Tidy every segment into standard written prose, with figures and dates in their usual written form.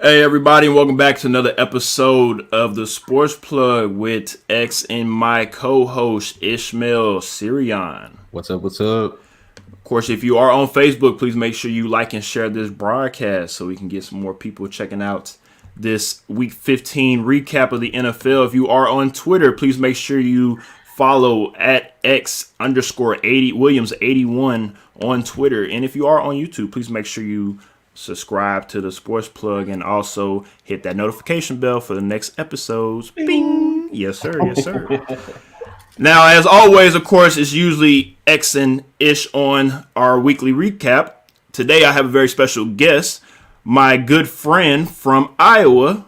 Hey everybody, and welcome back to another episode of the Sports Plug with X and my co-host Ishmael Siryon. What's up? What's up? Of course, if you are on Facebook, please make sure you like and share this broadcast so we can get some more people checking out this Week 15 recap of the NFL. If you are on Twitter, please make sure you follow at X_80 Williams 81 on Twitter. And if you are on YouTube, please make sure you subscribe to the Sports Plug and also hit that notification bell for the next episodes. Bing! Yes, sir. Yes, sir. Now, as always, of course, it's usually X and Ish on our weekly recap. Today, I have a very special guest, my good friend from Iowa,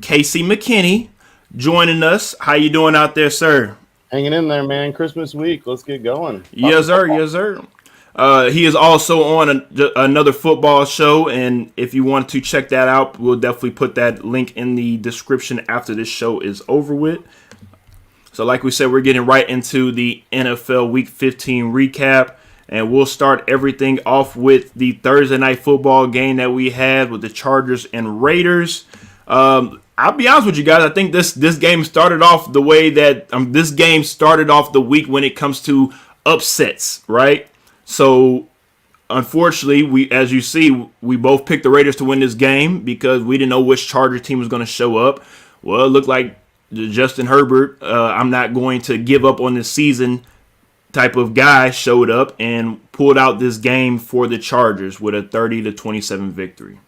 Casey McKinney, joining us. How you doing out there, sir? Hanging in there, man. Christmas week. Let's get going. Yes, sir. Yes, sir. He is also on another football show, and if you want to check that out, we'll definitely put that link in the description after this show is over with. So like we said, we're getting right into the NFL Week 15 recap, and we'll start everything off with the Thursday night football game that we had with the Chargers and Raiders. I'll be honest with you guys, I think this game started off the way that this game started off the week when it comes to upsets, right? So, unfortunately, as you see, we both picked the Raiders to win this game because we didn't know which Charger team was going to show up. Well, it looked like Justin Herbert, I'm not going to give up on this season type of guy, showed up and pulled out this game for the Chargers with a 30-27 victory.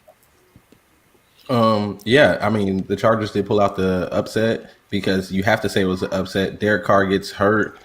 Yeah, I mean, the Chargers did pull out the upset because you have to say it was an upset. Derek Carr gets hurt.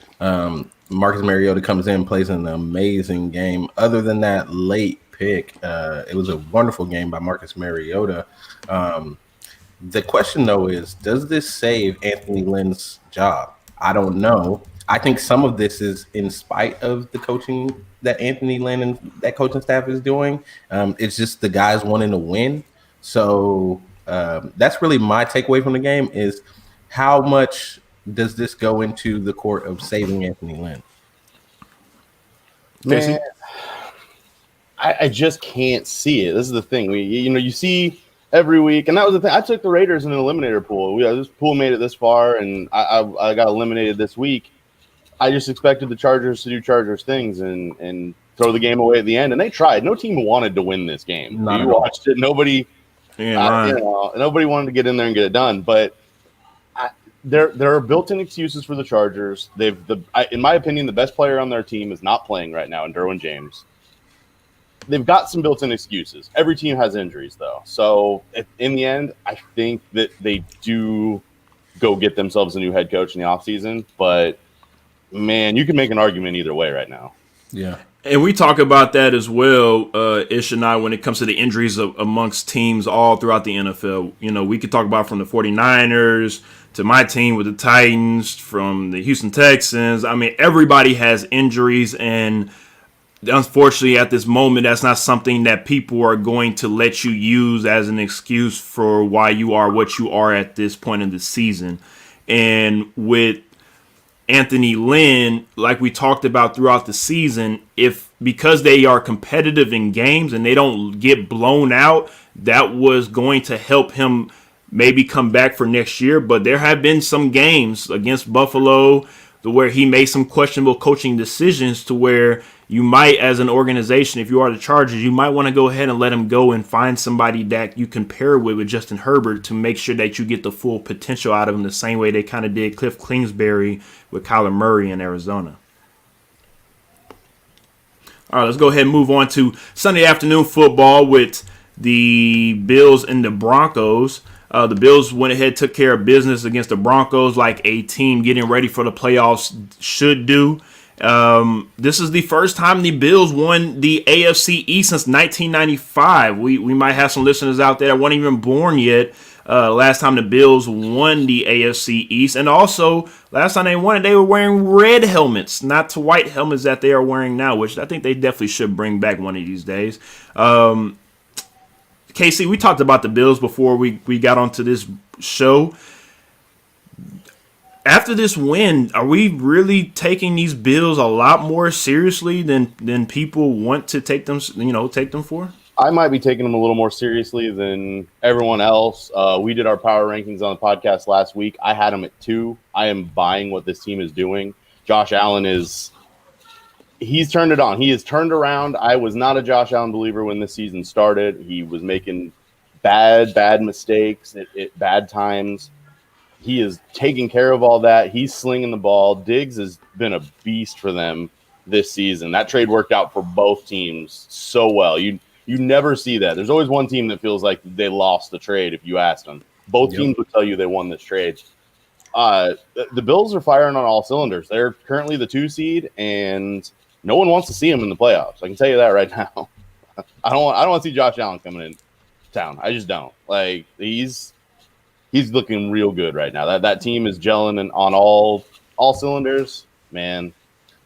Marcus Mariota comes in, plays an amazing game. Other than that late pick, it was a wonderful game by Marcus Mariota. The question, though, is does this save Anthony Lynn's job? I don't know. I think some of this is in spite of the coaching that Anthony Lynn and that coaching staff is doing. It's just the guys wanting to win. So that's really my takeaway from the game is how much does this go into the court of saving Anthony Lynn? Man, I just can't see it. This is the thing. You see every week, and that was the thing. I took the Raiders in an eliminator pool. This pool made it this far, and I got eliminated this week. I just expected the Chargers to do Chargers things and throw the game away at the end, and they tried. No team wanted to win this game. You watched it. Nobody, nobody wanted to get in there and get it done, but. There are built-in excuses for the Chargers. In my opinion, the best player on their team is not playing right now in Derwin James. They've got some built-in excuses. Every team has injuries, though. So in the end, I think that they do go get themselves a new head coach in the offseason. But, man, you can make an argument either way right now. Yeah. And we talk about that as well, Ish and I, when it comes to the injuries amongst teams all throughout the NFL. You know, we could talk about from the 49ers to my team with the Titans, from the Houston Texans. I mean, everybody has injuries, and unfortunately at this moment, that's not something that people are going to let you use as an excuse for why you are what you are at this point in the season. And with Anthony Lynn, like we talked about throughout the season, because they are competitive in games and they don't get blown out, that was going to help him maybe come back for next year. But there have been some games against Buffalo where he made some questionable coaching decisions to where you might, as an organization, if you are the Chargers, you might want to go ahead and let him go and find somebody that you can pair with Justin Herbert to make sure that you get the full potential out of him the same way they kind of did Cliff Kingsbury with Kyler Murray in Arizona. All right, let's go ahead and move on to Sunday afternoon football with the Bills and the Broncos. The Bills went ahead, took care of business against the Broncos like a team getting ready for the playoffs should do. This is the first time the Bills won the AFC East since 1995. We might have some listeners out there that weren't even born yet. Last time the Bills won the AFC East. And also, last time they won it, they were wearing red helmets, not the white helmets that they are wearing now, which I think they definitely should bring back one of these days. Casey, we talked about the Bills before we got onto this show. After this win, are we really taking these Bills a lot more seriously than people want to take them for? I might be taking them a little more seriously than everyone else. We did our power rankings on the podcast last week. I had them at 2. I am buying what this team is doing. Josh Allen he's turned it on. He has turned around. I was not a Josh Allen believer when this season started. He was making bad mistakes at bad times. He is taking care of all that. He's slinging the ball. Diggs has been a beast for them this season. That trade worked out for both teams so well. You never see that. There's always one team that feels like they lost the trade if you asked them. Both teams would tell you they won this trade. The Bills are firing on all cylinders. They're currently the 2 seed, and no one wants to see him in the playoffs. I can tell you that right now. I don't want to see Josh Allen coming in town. I just don't. Like, he's looking real good right now. That team is gelling and on all cylinders. Man,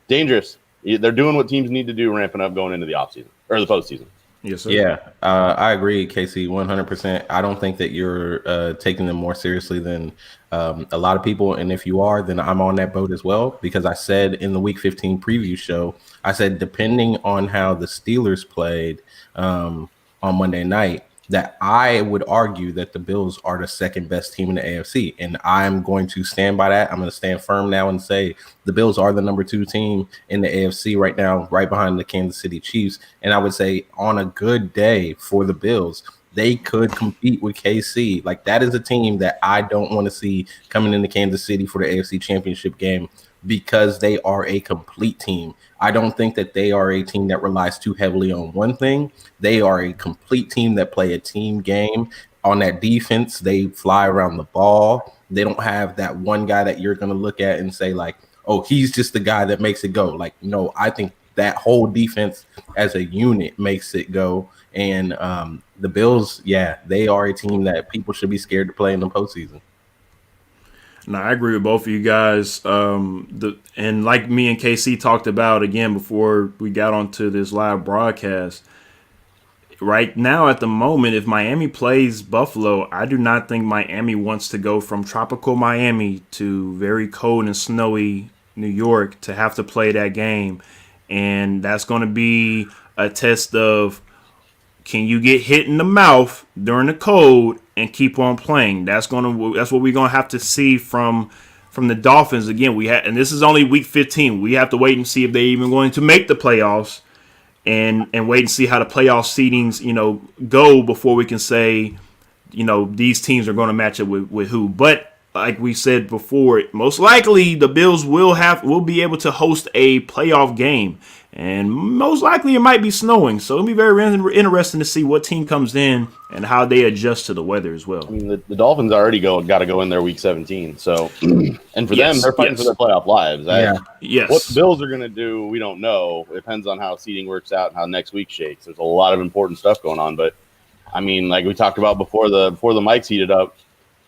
dangerous. They're doing what teams need to do, ramping up going into the offseason or the postseason. Yes, sir. Yeah, I agree, Casey, 100%. I don't think that you're taking them more seriously than a lot of people. And if you are, then I'm on that boat as well, because I said in the Week 15 preview show, I said depending on how the Steelers played on Monday night, that I would argue that the Bills are the second best team in the AFC. And I'm going to stand by that. I'm going to stand firm now and say the Bills are the number 2 team in the AFC right now, right behind the Kansas City Chiefs. And I would say on a good day for the Bills, they could compete with KC. Like, that is a team that I don't want to see coming into Kansas City for the AFC Championship game, because they are a complete team. I don't think that they are a team that relies too heavily on one thing. They are a complete team that play a team game. On that defense, they fly around the ball. They don't have that one guy that you're going to look at and say, like, oh, he's just the guy that makes it go. Like, no, I think that whole defense as a unit makes it go. And the Bills, yeah, they are a team that people should be scared to play in the postseason. No, I agree with both of you guys. And like me and KC talked about again before we got onto this live broadcast, right now at the moment, if Miami plays Buffalo, I do not think Miami wants to go from tropical Miami to very cold and snowy New York to have to play that game. And that's going to be a test of, can you get hit in the mouth during the cold and keep on playing? That's what we're gonna have to see from the Dolphins. Again, and this is only Week 15. We have to wait and see if they're even going to make the playoffs, and wait and see how the playoff seedings go before we can say these teams are going to match up with who. But like we said before, most likely the Bills will be able to host a playoff game. And most likely it might be snowing. So it'll be very interesting to see what team comes in and how they adjust to the weather as well. I mean, the Dolphins already got to go in there Week 17. So, and for them, they're fighting for their playoff lives. Yes. What the Bills are going to do, we don't know. It depends on how seeding works out and how next week shakes. There's a lot of important stuff going on. But, I mean, like we talked about before the mics heated up,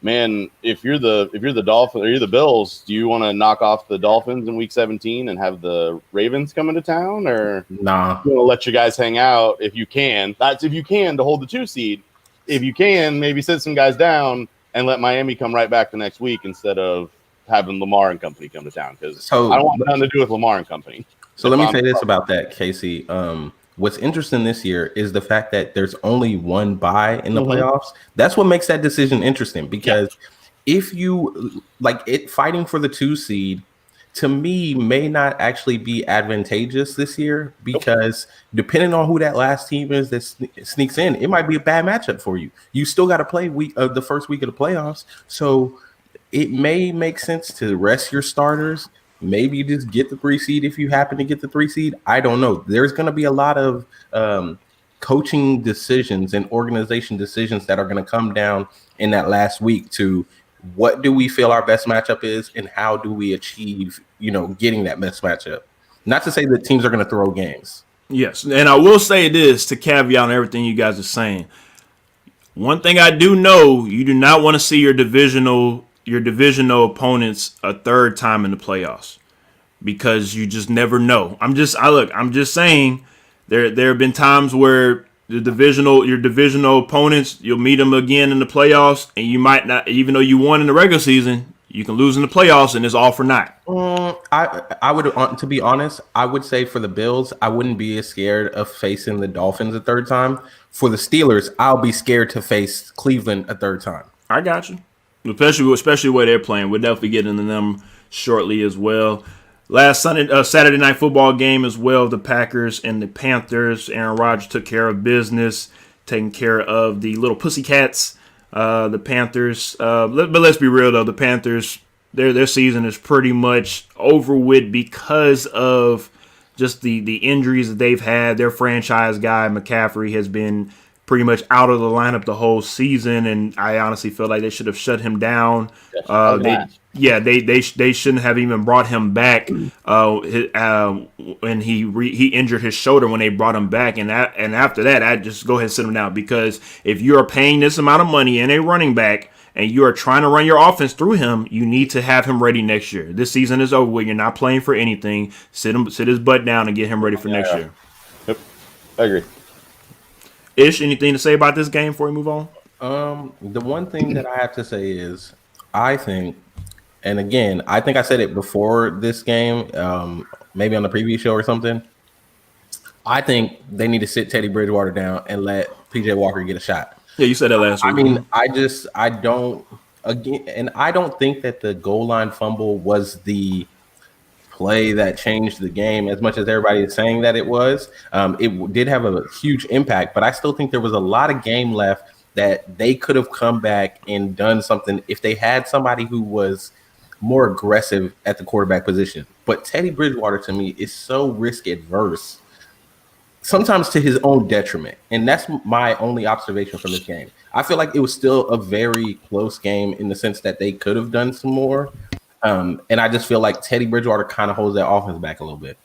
man, if you're the Dolphins or you're the Bills, do you want to knock off the Dolphins in Week 17 and have the Ravens come into town, or nah? You want to let you guys hang out if you can? That's if you can to hold the 2 seed. If you can, maybe sit some guys down and let Miami come right back the next week instead of having Lamar and company come to town, because I don't want nothing to do with Lamar and company. So let me say this about that, Casey. What's interesting this year is the fact that there's only one bye in the playoffs. That's what makes that decision interesting, because if you like it, fighting for the 2 seed, to me, may not actually be advantageous this year, because depending on who that last team is that sneaks in, it might be a bad matchup for you. You still got to play the first week of the playoffs. So it may make sense to rest your starters. Maybe you just get the 3 seed if you happen to get the 3 seed. I don't know. There's going to be a lot of coaching decisions and organization decisions that are going to come down in that last week to what do we feel our best matchup is and how do we achieve, getting that best matchup. Not to say that teams are going to throw games. Yes, and I will say this to caveat on everything you guys are saying. One thing I do know, you do not want to see your divisional opponents a third time in the playoffs, because you just never know. I'm just saying there have been times where your divisional opponents, you'll meet them again in the playoffs, and you might not, even though you won in the regular season, you can lose in the playoffs, and it's all for naught. I would, to be honest, I would say for the Bills, I wouldn't be as scared of facing the Dolphins a third time. For the Steelers, I'll be scared to face Cleveland a third time. I got you, especially where they're playing. We'll definitely get into them shortly as well. Last Saturday night football game as well. The Packers and the Panthers. Aaron Rodgers took care of business, taking care of the little pussycats. The Panthers, but let's be real though, the Panthers, their season is pretty much over with because of just the injuries that they've had. Their franchise guy McCaffrey has been pretty much out of the lineup the whole season, and I honestly feel like they should have shut him down. They shouldn't have even brought him back when he injured his shoulder when they brought him back, and after that, I'd just go ahead and sit him down, because if you are paying this amount of money in a running back and you are trying to run your offense through him, you need to have him ready next year. This season is over with. You're not playing for anything. Sit his butt down and get him ready for next year. Yep, I agree. Ish, anything to say about this game before we move on? The one thing that I have to say is I think, and again, I think I said it before this game, maybe on the preview show or something. I think they need to sit Teddy Bridgewater down and let PJ Walker get a shot. Yeah, you said that last week. I mean, I don't think that the goal line fumble was the play that changed the game as much as everybody is saying that it was. It did have a huge impact, but I still think there was a lot of game left that they could have come back and done something if they had somebody who was more aggressive at the quarterback position. But Teddy Bridgewater, to me, is so risk adverse, sometimes to his own detriment. And that's my only observation from this game. I feel like it was still a very close game in the sense that they could have done some more. And I just feel like Teddy Bridgewater kind of holds that offense back a little bit.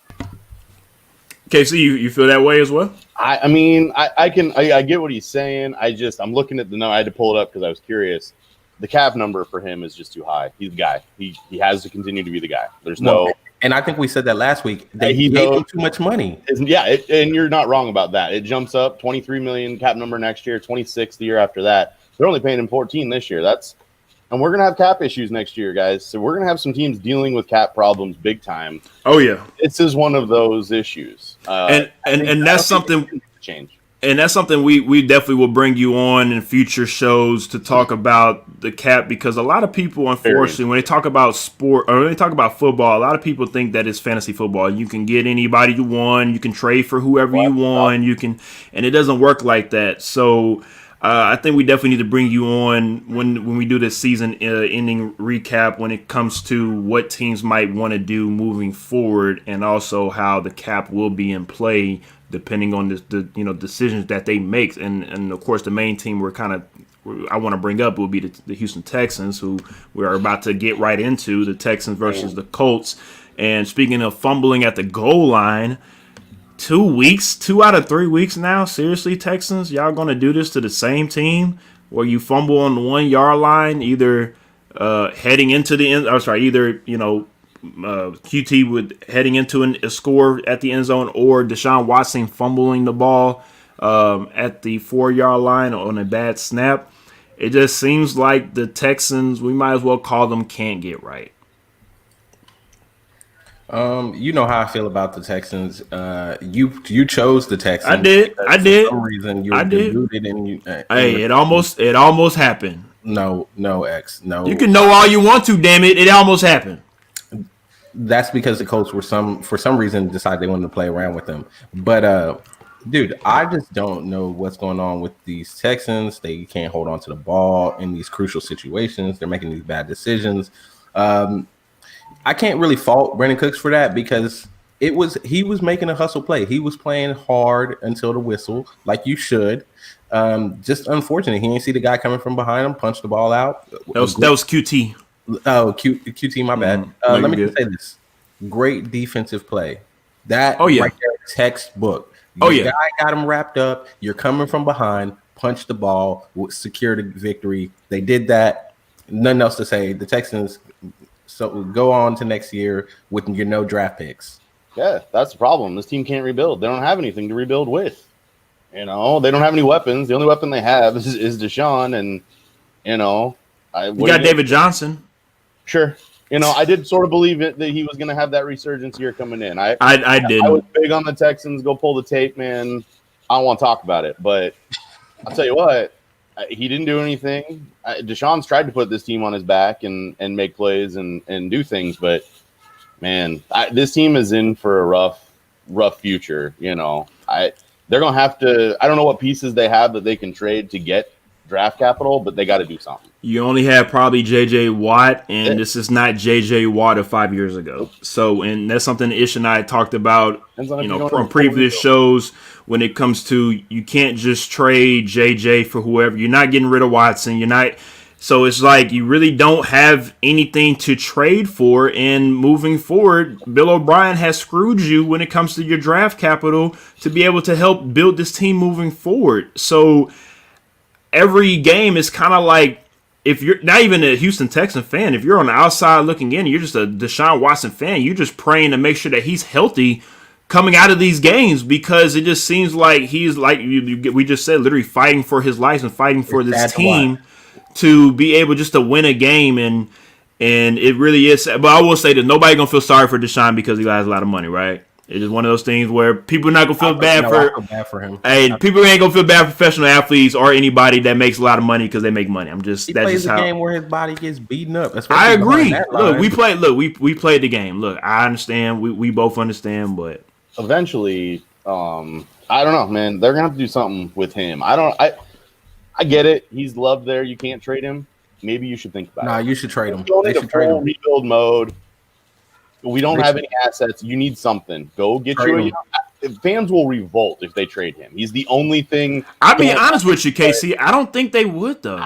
KC, you feel that way as well? I mean, I get what he's saying. I'm looking at the number. I had to pull it up because I was curious. The cap number for him is just too high. He's the guy. He has to continue to be the guy. There's no. And I think we said that last week. He gave him too much money. And you're not wrong about that. It jumps up $23 million cap number next year, 26 the year after that. They're only paying him 14 this year. And we're gonna have cap issues next year, guys. So we're gonna have some teams dealing with cap problems big time. Oh yeah, this is one of those issues. And that's something change. And that's something we definitely will bring you on in future shows to talk about the cap, because a lot of people, unfortunately, when they talk about sport or when they talk about football, a lot of people think that it's fantasy football. You can get anybody you want, you can trade for whoever you want, and it doesn't work like that. So I think we definitely need to bring you on when we do this season ending recap when it comes to what teams might want to do moving forward, and also how the cap will be in play depending on the decisions that they make. And of course, the main team I want to bring up will be the Houston Texans, who we are about to get right into, the Texans versus the Colts. And speaking of fumbling at the goal line, 2 out of 3 weeks now. Seriously, Texans, y'all going to do this to the same team where you fumble on the 1 yard line, either heading into the end? QT with heading into a score at the end zone, or Deshaun Watson fumbling the ball at the 4 yard line on a bad snap. It just seems like the Texans, we might as well call them, can't get right. You know how I feel about the Texans. You chose the Texans. I did. For some reason you deluded and it almost happened. No, X. No. You can know all you want to, damn it. It almost happened. That's because the Colts for some reason decided they wanted to play around with them. But dude, I just don't know what's going on with these Texans. They can't hold on to the ball in these crucial situations. They're making these bad decisions. I can't really fault Brandon Cooks for that, because he was making a hustle play. He was playing hard until the whistle, like you should. Just unfortunate, he didn't see the guy coming from behind him, punch the ball out. That was QT. Oh, QT, my bad. Let me just say this: great defensive play. Right there, textbook. Guy got him wrapped up. You're coming from behind, punch the ball, secure the victory. They did that. Nothing else to say. The Texans. So go on to next year with your no draft picks. Yeah, that's the problem. This team can't rebuild. They don't have anything to rebuild with. They don't have any weapons. The only weapon they have is Deshaun, and you got David Johnson. Sure. I did sort of believe it that he was going to have that resurgence year coming in. I I was didn't. big on the Texans. Go pull the tape, man. I don't want to talk about it, but I'll tell you what, he didn't do anything. Deshaun's tried to put this team on his back and make plays and do things, but man, this team is in for a rough future. They're going to have to. I don't know what pieces they have that they can trade to get draft capital, but they got to do something. You only have probably J.J. Watt, and this is not J.J. Watt of 5 years ago. So, and that's something Ish and I talked about, from previous shows when it comes to you can't just trade J.J. for whoever. You're not getting rid of Watson. You're not. So it's like you really don't have anything to trade for. And moving forward, Bill O'Brien has screwed you when it comes to your draft capital to be able to help build this team moving forward. So every game is kind of like, if you're not even a Houston Texan fan, if you're on the outside looking in, you're just a Deshaun Watson fan, you're just praying to make sure that he's healthy coming out of these games, because it just seems like he's, like we just said, literally fighting for his life and fighting for this team to be able just to win a game. And it really is. But I will say that nobody going to feel sorry for Deshaun because he has a lot of money, right? It's just one of those things where people are not gonna feel bad for him. Hey, people ain't gonna feel bad for professional athletes or anybody that makes a lot of money because they make money. He plays a game where his body gets beaten up. I agree. Look, we played the game. Look, I understand. We both understand, but eventually, I don't know, man. They're gonna have to do something with him. I get it. He's loved there. You can't trade him. Maybe you should think about it. No, you should trade him. They should trade him. Rebuild mode. We don't have any assets. You need something. Go get you. Fans will revolt if they trade him. He's the only thing. I'll be honest with you, Casey. I don't think they would, though.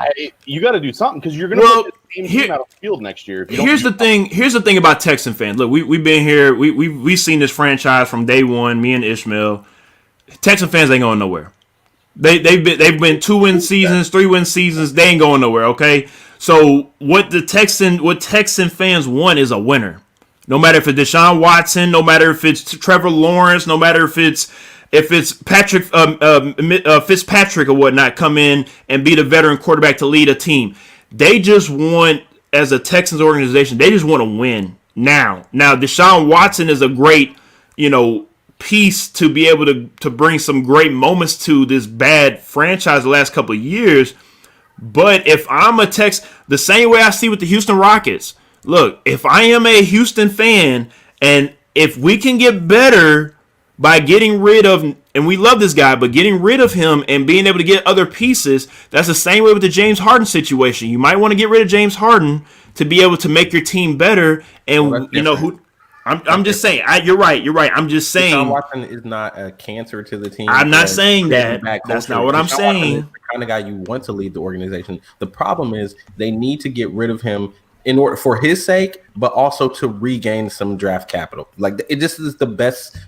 You got to do something because you're going to put the same team out of the field next year. Here's the thing. Here's the thing about Texan fans. Look, we've been here. We've seen this franchise from day one. Me and Ishmael. Texan fans ain't going nowhere. They've been 2-win seasons, 3-win seasons. They ain't going nowhere. Okay. So what Texan fans want is a winner. No matter if it's Deshaun Watson, no matter if it's Trevor Lawrence, no matter if it's Patrick Fitzpatrick or whatnot, come in and be the veteran quarterback to lead a team. They just want, as a Texans organization, they just want to win now. Now, Deshaun Watson is a great, piece to be able to bring some great moments to this bad franchise the last couple of years. But if I'm a Tex, the same way I see with the Houston Rockets. Look, if I am a Houston fan, and if we can get better by getting rid of, and we love this guy, but getting rid of him and being able to get other pieces, that's the same way with the James Harden situation. You might want to get rid of James Harden to be able to make your team better. And I'm just saying. You're right. I'm just saying. Deshaun Watson is not a cancer to the team. I'm not saying that. That's not what I'm saying. Is the kind of guy you want to lead the organization. The problem is they need to get rid of him in order for his sake, but also to regain some draft capital. Like, it just is the best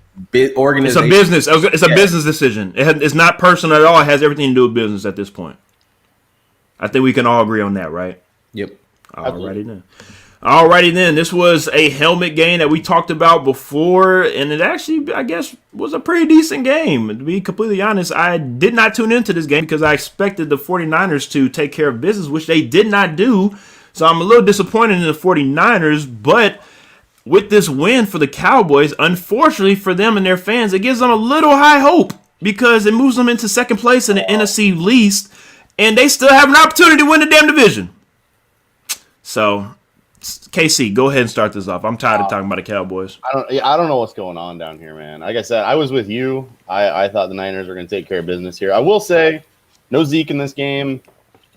organization. It's a business. It's a business decision. It's not personal at all. It has everything to do with business at this point. I think we can all agree on that, right? Yep. Alrighty then. This was a helmet game that we talked about before, and it actually, I guess, was a pretty decent game. To be completely honest, I did not tune into this game because I expected the 49ers to take care of business, which they did not do. So I'm a little disappointed in the 49ers, but with this win for the Cowboys, unfortunately for them and their fans, it gives them a little high hope because it moves them into second place in the NFC East, and they still have an opportunity to win the damn division. So, KC, go ahead and start this off. I'm tired of talking about the Cowboys. I don't know what's going on down here, man. Like I said, I was with you. I thought the Niners were going to take care of business here. I will say, no Zeke in this game.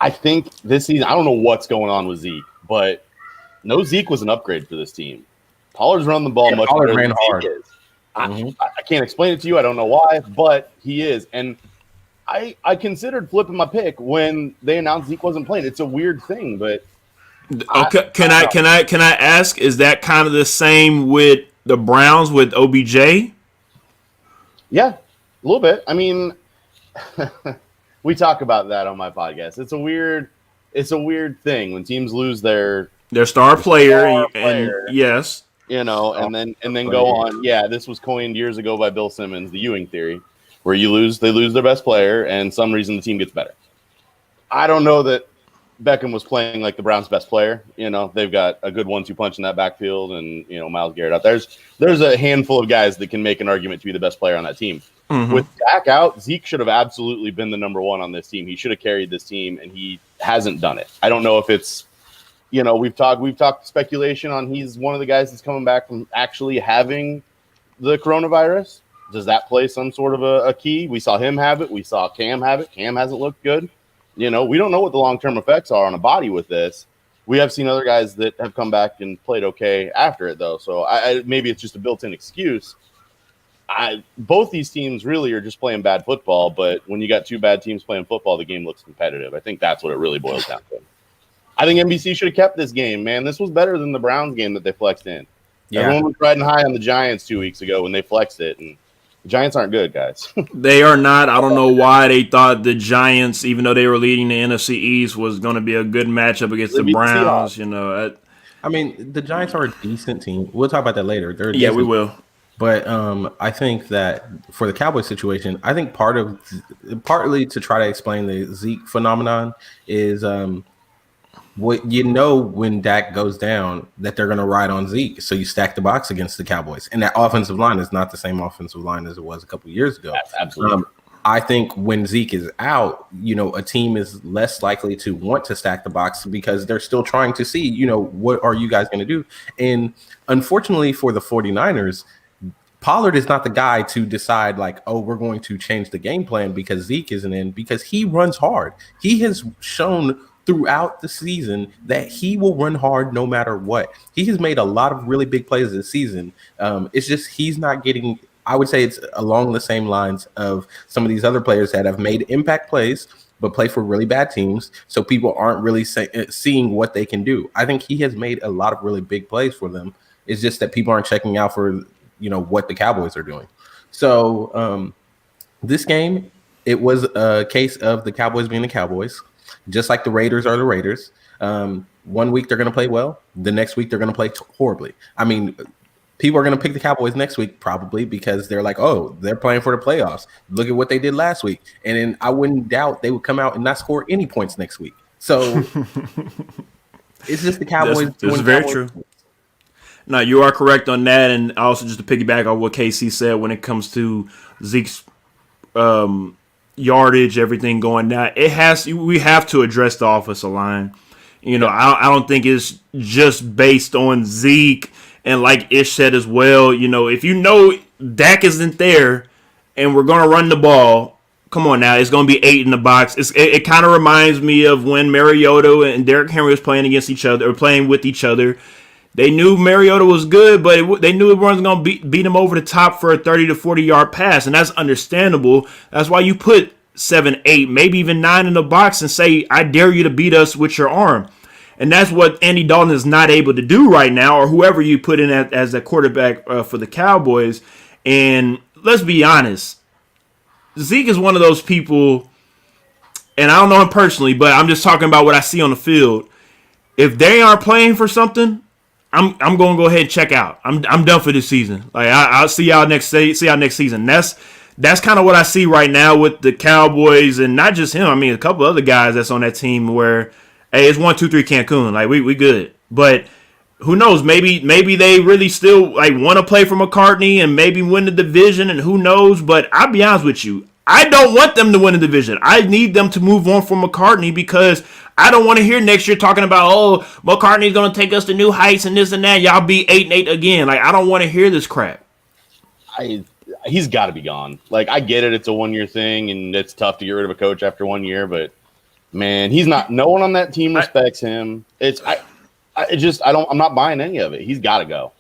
I think this season, I don't know what's going on with Zeke, but no Zeke was an upgrade for this team. Pollard's running the ball much better than Zeke is. I can't explain it to you. I don't know why, but he is. And I considered flipping my pick when they announced Zeke wasn't playing. It's a weird thing, but okay. Can I ask? Is that kind of the same with the Browns with OBJ? Yeah, a little bit. I mean. We talk about that on my podcast. It's a weird thing when teams lose their star player, and yes, and then go on. Yeah, this was coined years ago by Bill Simmons, the Ewing theory, where they lose their best player, and some reason the team gets better. I don't know that Beckham was playing like the Browns' best player. They've got a good 1-2 punch in that backfield, and Myles Garrett out. There's a handful of guys that can make an argument to be the best player on that team. Mm-hmm. With Dak out, Zeke should have absolutely been the number one on this team. He should have carried this team, and he hasn't done it. I don't know if it's, we've talked speculation on he's one of the guys that's coming back from actually having the coronavirus. Does that play some sort of a key? We saw him have it. We saw Cam have it. Cam hasn't looked good. We don't know what the long-term effects are on a body with this. We have seen other guys that have come back and played okay after it, though. So maybe it's just a built-in excuse. Both these teams really are just playing bad football, but when you got two bad teams playing football, the game looks competitive. I think that's what it really boils down to. I think NBC should have kept this game, man. This was better than the Browns game that they flexed in. Yeah. Everyone was riding high on the Giants 2 weeks ago when they flexed it, and the Giants aren't good, guys. They are not. I don't know why they thought the Giants, even though they were leading the NFC East, was going to be a good matchup against the Browns. I mean, the Giants are a decent team. We'll talk about that later. We will. But I think that for the Cowboys situation, I think partly to try to explain the Zeke phenomenon is when Dak goes down that they're going to ride on Zeke. So you stack the box against the Cowboys. And that offensive line is not the same offensive line as it was a couple of years ago. That's absolutely. I think when Zeke is out, a team is less likely to want to stack the box because they're still trying to see, what are you guys going to do? And unfortunately for the 49ers, Pollard is not the guy to decide we're going to change the game plan because Zeke isn't in, because he runs hard. He has shown throughout the season that he will run hard no matter what. He has made a lot of really big plays this season. It's just he's not getting, I would say it's along the same lines of some of these other players that have made impact plays but play for really bad teams, so people aren't really seeing what they can do. I think he has made a lot of really big plays for them. It's just that people aren't checking out for what the Cowboys are doing. So this game, it was a case of the Cowboys being the Cowboys, just like the Raiders are the Raiders. 1 week they're going to play well. The next week they're going to play horribly. I mean, people are going to pick the Cowboys next week probably because they're like, oh, they're playing for the playoffs. Look at what they did last week. And then I wouldn't doubt they would come out and not score any points next week. So it's just the Cowboys. That's very true. No, you are correct on that. And also just to piggyback on what KC said when it comes to Zeke's yardage, everything going down, we have to address the offensive line. I don't think it's just based on Zeke, and like Ish said as well, if Dak isn't there and we're gonna run the ball, come on now, it's gonna be 8 in the box. It kind of reminds me of when Mariota and Derrick Henry was playing against each other or playing with each other. They knew Mariota was good, but they knew everyone's going to beat him over the top for a 30 to 40-yard pass, and that's understandable. That's why you put 7, 8, maybe even 9 in the box and say, I dare you to beat us with your arm. And that's what Andy Dalton is not able to do right now, or whoever you put in as a quarterback for the Cowboys. And let's be honest, Zeke is one of those people, and I don't know him personally, but I'm just talking about what I see on the field. If they aren't playing for something, I'm going to go ahead and check out. I'm done for this season. I'll see y'all next season. That's kind of what I see right now with the Cowboys, and not just him. I mean, a couple other guys that's on that team where, hey, it's 1, 2, 3 Cancun. We good. But who knows? Maybe they really still want to play for McCartney and maybe win the division, and who knows? But I'll be honest with you, I don't want them to win the division. I need them to move on from McCartney because I don't want to hear next year talking about, oh, McCartney's going to take us to new heights and this and that. Y'all be 8-8 again. I don't want to hear this crap. He's got to be gone. I get it. It's a 1-year thing, and it's tough to get rid of a coach after 1 year. But man, he's not. No one on that team respects him. I'm not buying any of it. He's got to go.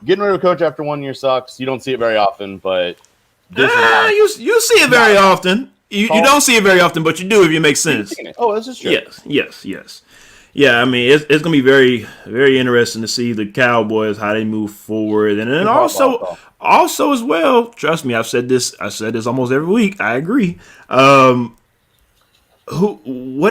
Getting rid of a coach after 1 year sucks. You don't see it very often, but you see it very often. You don't see it very often, but you do if it makes sense. Oh, this is true. Yes. Yeah, I mean, it's going to be very, very interesting to see the Cowboys, how they move forward. And then also as well, trust me, I said this almost every week. I agree. What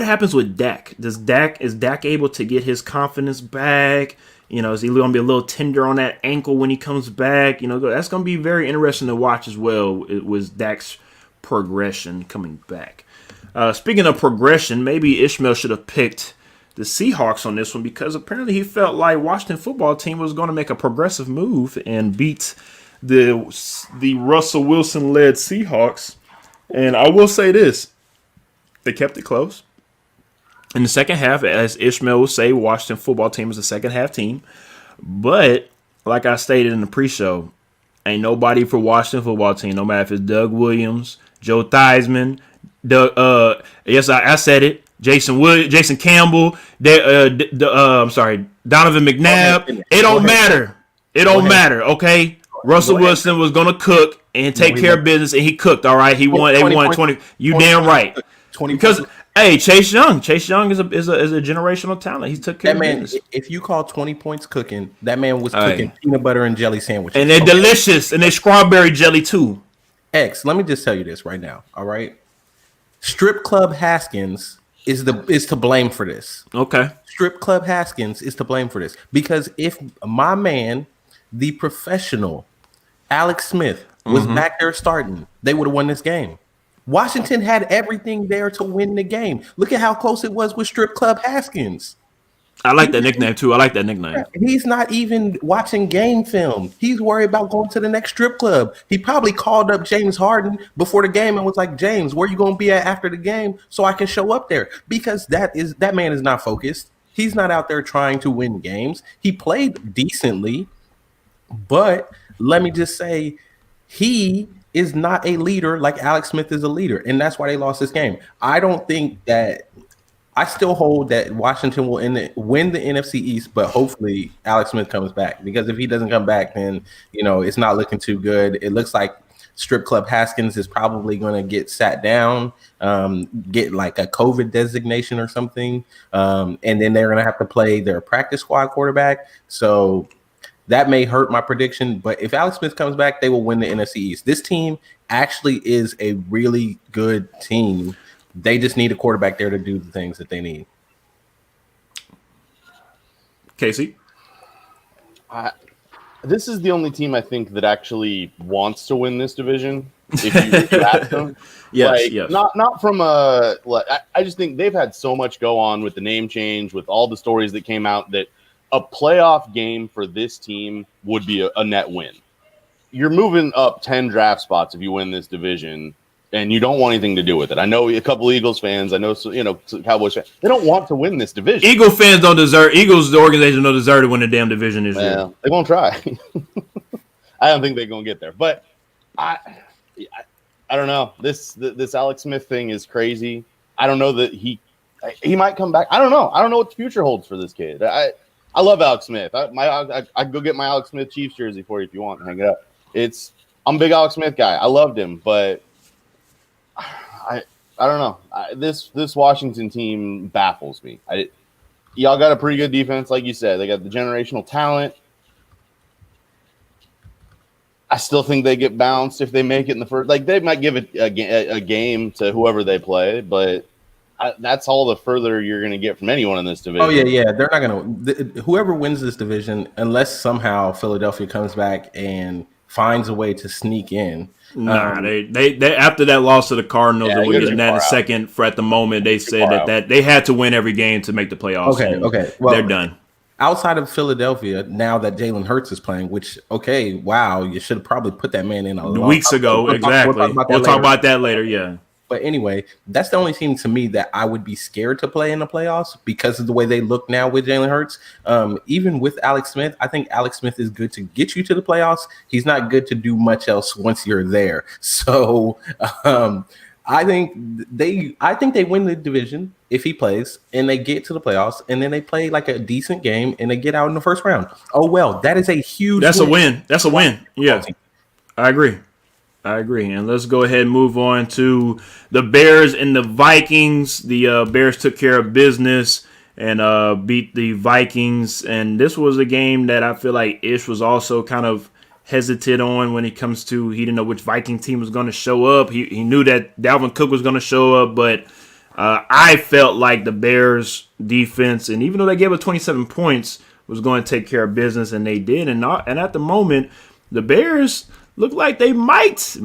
happens with Dak? Is Dak able to get his confidence back? Is he going to be a little tender on that ankle when he comes back? That's going to be very interesting to watch as well with Dak's progression coming back. Speaking of progression, maybe Ishmael should have picked the Seahawks on this one because apparently he felt like Washington football team was going to make a progressive move and beat the Russell Wilson led Seahawks. And I will say this: they kept it close. In the second half, as Ishmael will say, Washington football team is a second half team. But like I stated in the pre-show, ain't nobody for Washington football team, no matter if it's Doug Williams, Joe Theismann, yes, I said it. Jason Campbell, Donovan McNabb. It don't matter. It don't matter. Okay, Russell Wilson was gonna cook and take care of business, and he cooked. All right, he won. They won 20. You damn right. 20 because hey, Chase Young is a generational talent. He took care of business. If you call 20 points cooking, that man was cooking peanut butter and jelly sandwiches, and they're delicious, and they're strawberry jelly too. X, let me just tell you this right now. All right, Strip Club Haskins is to blame for this. Okay. Strip Club Haskins is to blame for this because if my man, the professional Alex Smith, was back there starting, they would have won this game. Washington had everything there to win the game. Look at how close it was with Strip Club Haskins. I like that nickname too. I like that nickname. He's not even watching game film. He's worried about going to the next strip club. He probably called up James Harden before the game and was like, James, where you going to be at after the game so I can show up there? Because that man is not focused. He's not out there trying to win games. He played decently, but let me just say, he is not a leader like Alex Smith is a leader, and that's why they lost this game. I still hold that Washington will win the NFC East, but hopefully Alex Smith comes back, because if he doesn't come back, then it's not looking too good. It looks like Strip Club Haskins is probably going to get sat down, get like a COVID designation or something, and then they're going to have to play their practice squad quarterback. So that may hurt my prediction, but if Alex Smith comes back, they will win the NFC East. This team actually is a really good team. They just need a quarterback there to do the things that they need. Casey? This is the only team I think that actually wants to win this division. If you ask them. Yes. Not from a – I just think they've had so much go on with the name change, with all the stories that came out, that a playoff game for this team would be a net win. You're moving up 10 draft spots if you win this division, and you don't want anything to do with it. I know a couple Eagles fans. I know Cowboys fans. They don't want to win this division. Eagles, the organization, don't deserve to win the damn division this year. They won't try. I don't think they're going to get there. But I don't know. This Alex Smith thing is crazy. I don't know that he might come back. I don't know. I don't know what the future holds for this kid. I love Alex Smith. I go get my Alex Smith Chiefs jersey for you if you want and hang it up. I'm a big Alex Smith guy. I loved him, but I don't know. This Washington team baffles me. Y'all got a pretty good defense, like you said. They got the generational talent. I still think they get bounced if they make it in the first. Like, they might give it a game to whoever they play, but that's all the further you're going to get from anyone in this division. Oh yeah. They're not going to. Whoever wins this division, unless somehow Philadelphia comes back and finds a way to sneak in. Nah, they after that loss to the Cardinals, and we're getting that in a second. For at the moment, they said that they had to win every game to make the playoffs. Okay. Well, they're done. Outside of Philadelphia, now that Jalen Hurts is playing, which wow, you should have probably put that man in weeks ago. Exactly. We'll talk about that later. Yeah. But anyway, that's the only team to me that I would be scared to play in the playoffs because of the way they look now with Jalen Hurts. Even with Alex Smith, I think Alex Smith is good to get you to the playoffs. He's not good to do much else once you're there. So I think they win the division if he plays and they get to the playoffs, and then they play like a decent game and they get out in the first round. Oh well, that is a huge. That's a win. That's a win. Yeah, I agree. And let's go ahead and move on to the Bears and the Vikings. The Bears took care of business and beat the Vikings. And this was a game that I feel like Ish was also kind of hesitant on when it comes to, he didn't know which Viking team was going to show up. He knew that Dalvin Cook was going to show up, but I felt like the Bears defense, and even though they gave up 27 points, was going to take care of business, and they did. And at the moment, the Bears look like they might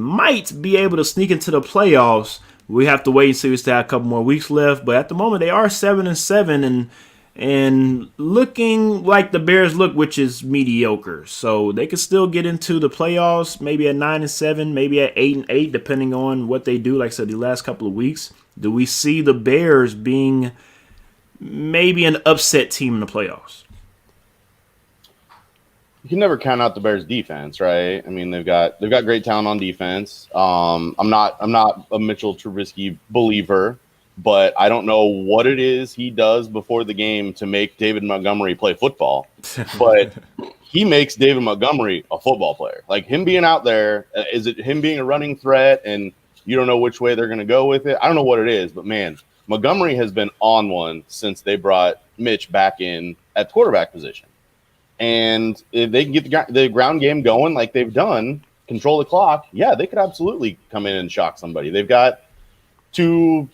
be able to sneak into the playoffs, we have to wait and see. We still have a couple more weeks left, but at the moment they are 7-7 and looking like the Bears look, which is mediocre. So they could still get into the playoffs, maybe at 9-7, maybe at 8-8, depending on what they do. Like I said, the last couple of weeks, do we see the Bears being maybe an upset team in the playoffs? You can never count out the Bears defense, right? I mean, they've got great talent on defense. I'm not a Mitchell Trubisky believer, but I don't know what it is he does before the game to make David Montgomery play football. But he makes David Montgomery a football player. Like him being out there, is it him being a running threat and you don't know which way they're going to go with it? I don't know what it is, but man, Montgomery has been on one since they brought Mitch back in at quarterback position. And if they can get the ground game going like they've done, control the clock, yeah, they could absolutely come in and shock somebody. They've got two,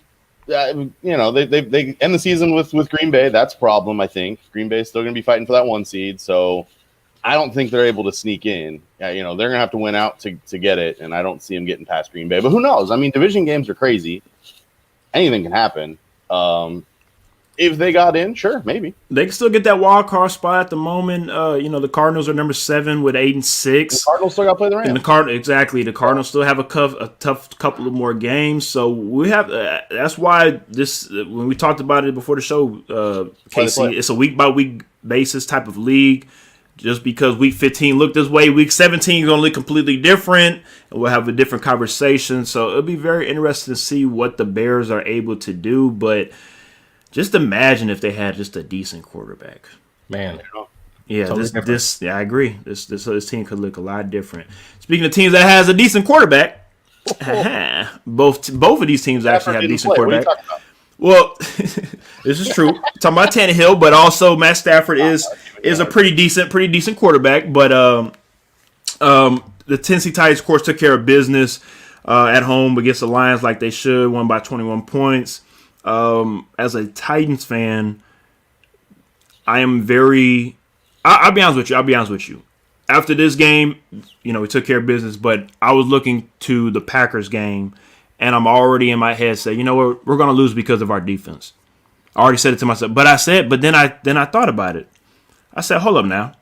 they end the season with Green Bay. That's a problem, I think. Green Bay is still going to be fighting for that 1 seed, so I don't think they're able to sneak in. They're going to have to win out to get it, and I don't see them getting past Green Bay. But who knows? I mean, division games are crazy. Anything can happen. If they got in, sure, maybe. They can still get that wild card spot at the moment. The Cardinals are number 7 with 8-6. The Cardinals still got to play the Rams. And the Cardinals still have a tough couple of more games. So we have that's why this when we talked about it before the show, Casey, it's a week by week basis type of league. Just because week 15 looked this way, week 17 is going to look completely different, and we'll have a different conversation. So it'll be very interesting to see what the Bears are able to do. But just imagine if they had just a decent quarterback. Man. Yeah, totally I agree. This team could look a lot different. Speaking of teams that has a decent quarterback, both of these teams actually have a decent quarterback. Well, this is true. Talking about Tannehill, but also Matt Stafford is a pretty decent quarterback. But the Tennessee Titans, of course, took care of business at home against the Lions like they should, won by 21 points. As a Titans fan, I am very. I'll be honest with you. After this game, we took care of business, but I was looking to the Packers game, and I'm already in my head saying, we're going to lose because of our defense. I already said it to myself, but then I thought about it. I said, hold up now.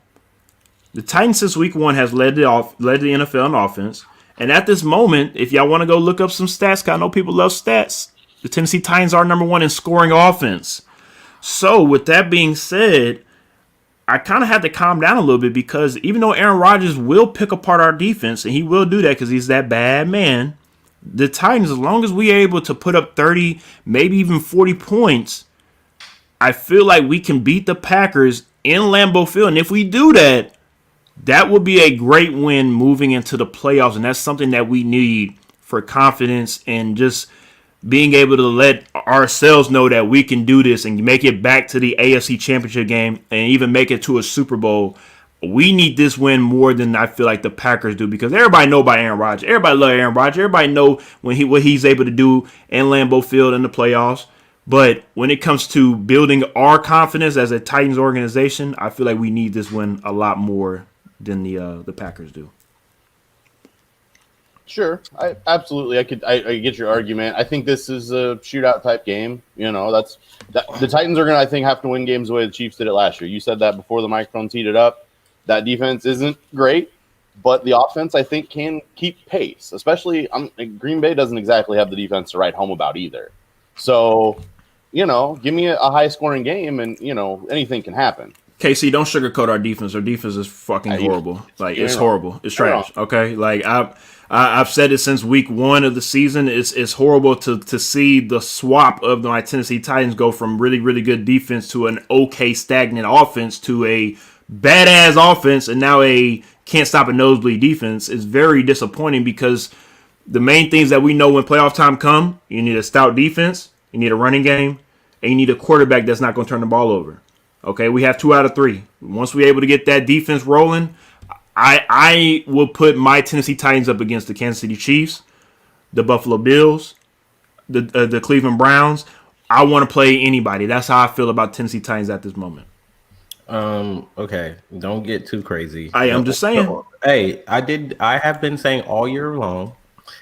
The Titans since week 1 has led the NFL in offense, and at this moment, if y'all want to go look up some stats, 'cause I know people love stats. The Tennessee Titans are number 1 in scoring offense. So with that being said, I kind of had to calm down a little bit because even though Aaron Rodgers will pick apart our defense, and he will do that because he's that bad man, the Titans, as long as we are able to put up 30, maybe even 40 points, I feel like we can beat the Packers in Lambeau Field. And if we do that, that would be a great win moving into the playoffs. And that's something that we need for confidence and just being able to let ourselves know that we can do this and make it back to the AFC Championship game and even make it to a Super Bowl. We need this win more than I feel like the Packers do because everybody know about Aaron Rodgers. Everybody love Aaron Rodgers. Everybody know what he's able to do in Lambeau Field in the playoffs. But when it comes to building our confidence as a Titans organization, I feel like we need this win a lot more than the Packers do. Sure, I get your argument. I think this is a shootout type game. The Titans are going to, I think, have to win games the way the Chiefs did it last year. You said that before the microphone heated up. That defense isn't great, but the offense, I think, can keep pace. Especially, Green Bay doesn't exactly have the defense to write home about either. So, give me a high-scoring game, and anything can happen. KC, don't sugarcoat our defense. Our defense is fucking horrible. Like it's horrible. It's trash. Okay, like I've said it since week 1 of the season. It's horrible to see the swap of my Tennessee Titans go from really, really good defense to an okay stagnant offense to a badass offense and now a can't stop a nosebleed defense. It's very disappointing because the main things that we know when playoff time come, you need a stout defense, you need a running game, and you need a quarterback that's not going to turn the ball over. Okay, we have 2 out of 3. Once we're able to get that defense rolling, I will put my Tennessee Titans up against the Kansas City Chiefs, the Buffalo Bills, the Cleveland Browns. I want to play anybody. That's how I feel about Tennessee Titans at this moment. Okay, don't get too crazy. I'm just saying. Hey, I have been saying all year long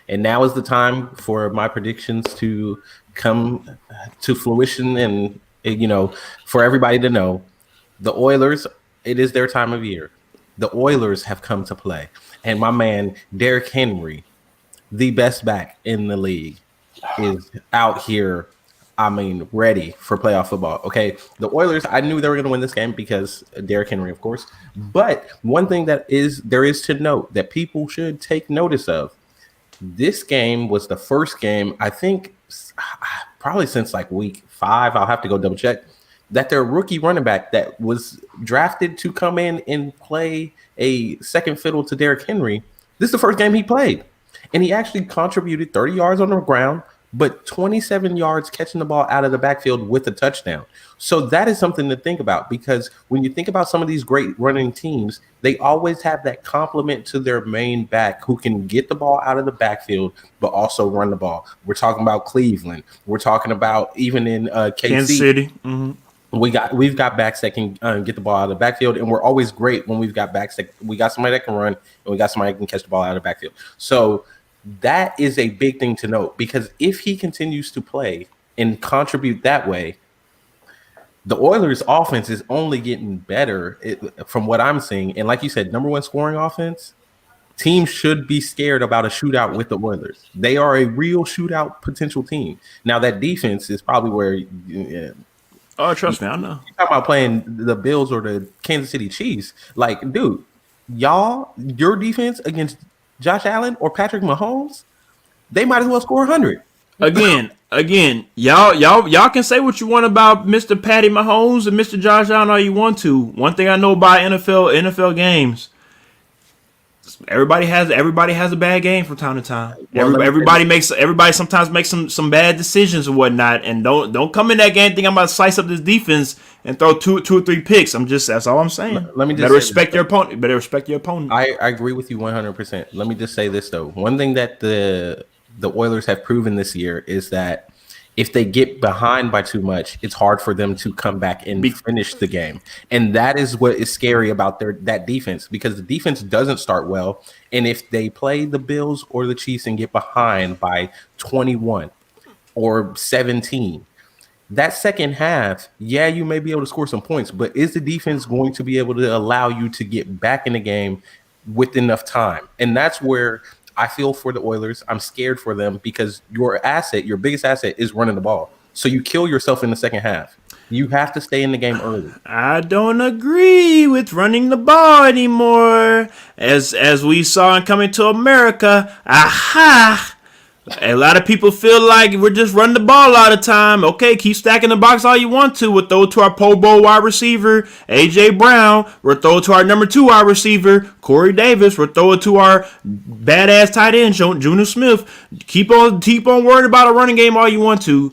And now is the time for my predictions to come to fruition, and for everybody to know, the Oilers, it is their time of year. The Oilers have come to play. And my man, Derrick Henry, the best back in the league, is out here, ready for playoff football. Okay. The Oilers, I knew they were going to win this game because Derrick Henry, of course. But one thing there is to note that people should take notice of, this game was the first game, I think, probably since like week 5, I'll have to go double check, that their rookie running back that was drafted to come in and play a second fiddle to Derrick Henry, this is the first game he played. And he actually contributed 30 yards on the ground, but 27 yards catching the ball out of the backfield with a touchdown. So that is something to think about, because when you think about some of these great running teams, they always have that complement to their main back who can get the ball out of the backfield, but also run the ball. We're talking about Cleveland. We're talking about even in KC. Kansas City. Mm-hmm. We've got backs that can get the ball out of the backfield, and we're always great when we've got backs that we got somebody that can run, and we got somebody that can catch the ball out of the backfield. So that is a big thing to note, because if he continues to play and contribute that way, the Oilers' offense is only getting better from what I'm seeing. And like you said, number 1 scoring offense. Teams should be scared about a shootout with the Oilers. They are a real shootout potential team. Now that defense is probably where. Oh, trust me, I know. You're talking about playing the Bills or the Kansas City Chiefs. Like, dude, your defense against Josh Allen or Patrick Mahomes, they might as well score 100. Again, y'all can say what you want about Mr. Patty Mahomes and Mr. Josh Allen all you want to. One thing I know about NFL games, everybody has a bad game from time to time. Well, Everybody sometimes makes some bad decisions and whatnot, and don't come in that game thinking I'm about to slice up this defense and throw two or three picks. That's all I'm saying. Let me just better respect your opponent. Better respect your opponent. I agree with you 100%. Let me just say this though. One thing that the Oilers have proven this year is that if they get behind by too much, it's hard for them to come back and finish the game. And that is what is scary about that defense, because the defense doesn't start well. And if they play the Bills or the Chiefs and get behind by 21 or 17, that second half, yeah, you may be able to score some points, but is the defense going to be able to allow you to get back in the game with enough time? And that's where I feel for the Oilers. I'm scared for them, because your biggest asset is running the ball. So you kill yourself in the second half. You have to stay in the game early. I don't agree with running the ball anymore. As we saw in Coming to America, aha! A lot of people feel like we're just running the ball all the time. Okay, keep stacking the box all you want to. We'll throw it to our Pro Bowl wide receiver, A.J. Brown. We'll throw it to our number 2 wide receiver, Corey Davis. We'll throw it to our badass tight end, Junior Smith. Keep on worrying about a running game all you want to.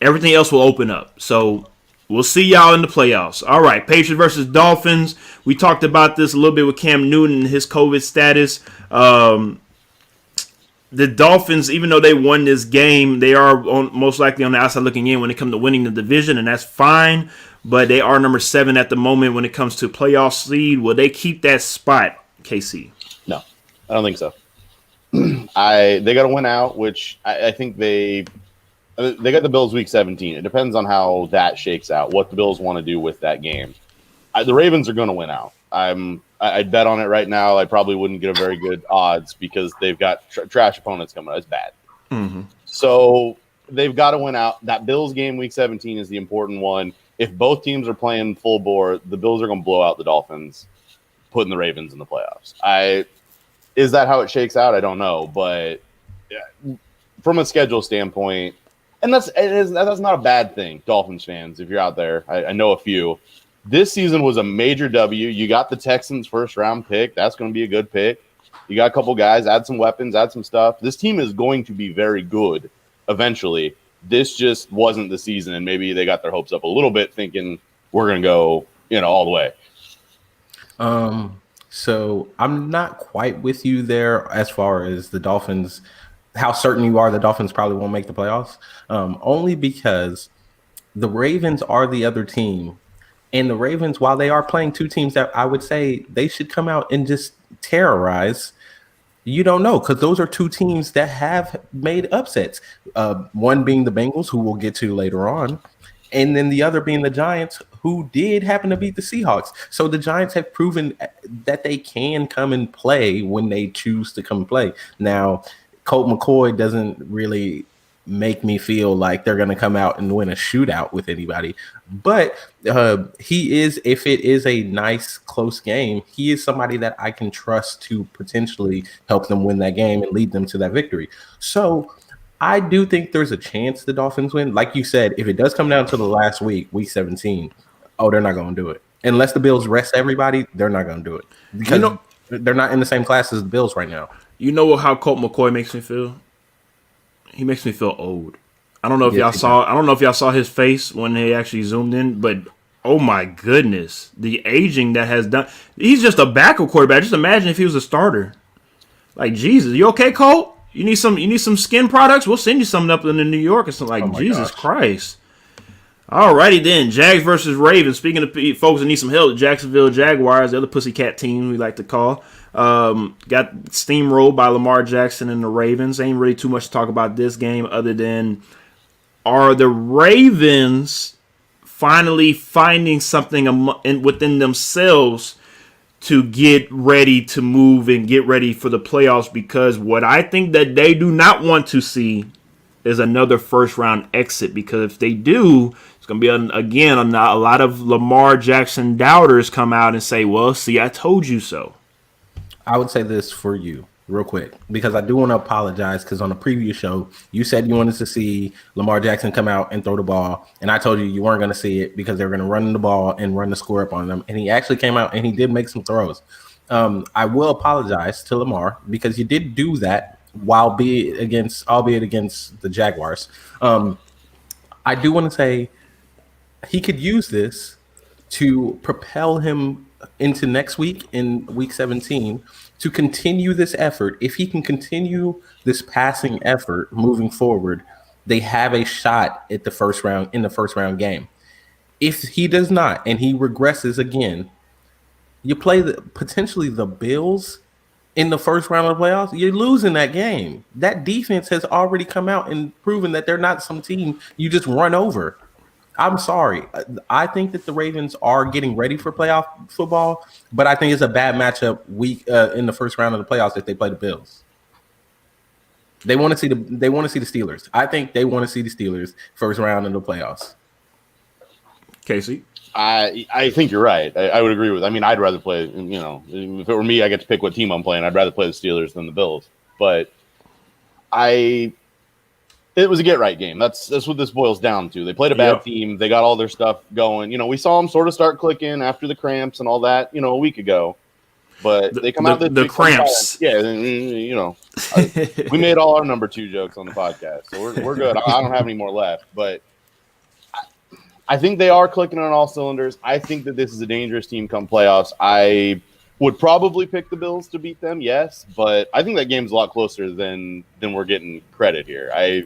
Everything else will open up. So we'll see y'all in the playoffs. All right, Patriots versus Dolphins. We talked about this a little bit with Cam Newton and his COVID status. The Dolphins, even though they won this game, they are most likely on the outside looking in when it comes to winning the division, and that's fine. But they are number 7 at the moment when it comes to playoff seed. Will they keep that spot, KC? No, I don't think so. They got to win out, which I think they got the Bills week 17. It depends on how that shakes out, what the Bills want to do with that game. The Ravens are going to win out. I'd bet on it right now. I probably wouldn't get a very good odds because they've got trash opponents coming out. It's bad. Mm-hmm. So they've got to win out. That Bills game week 17 is the important one. If both teams are playing full bore, the Bills are going to blow out the Dolphins, putting the Ravens in the playoffs. Is that how it shakes out? I don't know. But from a schedule standpoint, and that's not a bad thing, Dolphins fans, if you're out there. I know a few. This season was a major W. You got the Texans first-round pick. That's going to be a good pick. You got a couple guys, add some weapons, add some stuff. This team is going to be very good eventually. This just wasn't the season, and maybe they got their hopes up a little bit thinking we're going to go, all the way. So I'm not quite with you there as far as the Dolphins, how certain you are the Dolphins probably won't make the playoffs, only because the Ravens are the other team. And the Ravens, while they are playing two teams that I would say they should come out and just terrorize, You don't know because those are two teams that have made upsets. One being the Bengals, who we'll get to later on, and then the other being the Giants, who did happen to beat the Seahawks. So the Giants have proven that they can come and play when they choose to come and play. Now, Colt McCoy doesn't really make me feel like they're going to come out and win a shootout with anybody. But he is, if it is a nice, close game, he is somebody that I can trust to potentially help them win that game and lead them to that victory. So I do think there's a chance the Dolphins win. Like you said, if it does come down to the last week, week 17, they're not going to do it. Unless the Bills rest everybody, they're not going to do it. Because they're not in the same class as the Bills right now. You know how Colt McCoy makes me feel? He makes me feel old. I don't know if y'all saw his face when they actually zoomed in, but oh my goodness, the aging that has done. He's just a backup quarterback. Just imagine if he was a starter. Like, Jesus, you okay, Colt? You need some skin products? We'll send you something up in New York or something. Like, Jesus Christ. Alrighty then, Jags versus Ravens. Speaking of folks that need some help, the Jacksonville Jaguars, the other pussycat team we like to call, got steamrolled by Lamar Jackson and the Ravens. Ain't really too much to talk about this game other than, are the Ravens finally finding something within themselves to get ready to move and get ready for the playoffs? Because what I think that they do not want to see is another first-round exit. Because if they do, it's going to be, again, a lot of Lamar Jackson doubters come out and say, well, see, I told you so. I would say this for you real quick, because I do want to apologize, because on the previous show, you said you wanted to see Lamar Jackson come out and throw the ball, and I told you weren't going to see it because they were going to run the ball and run the score up on them, and he actually came out and he did make some throws. I will apologize to Lamar because you did do that, albeit against the Jaguars. I do want to say he could use this to propel him into next week in week 17 to continue this effort. If he can continue this passing effort moving forward, they have a shot at the first round game. If he does not and he regresses again, you play potentially the Bills in the first round of the playoffs, you're losing that game. That defense has already come out and proven that they're not some team you just run over. I'm sorry. I think that the Ravens are getting ready for playoff football, but I think it's a bad matchup in the first round of the playoffs if they play the Bills. They want to see the Steelers. I think they want to see the Steelers first round in the playoffs. Casey? I think you're right. I would agree with. I mean, I'd rather play. If it were me, I get to pick what team I'm playing. I'd rather play the Steelers than the Bills. But it was a get right game. That's what this boils down to. They played a bad team. They got all their stuff going. We saw them sort of start clicking after the cramps and all that. A week ago. But they come out the cramps. Yeah, we made all our number 2 jokes on the podcast, so we're good. I don't have any more left, but. I think they are clicking on all cylinders. I think that this is a dangerous team come playoffs. I would probably pick the Bills to beat them, yes, but I think that game's a lot closer than we're getting credit here. I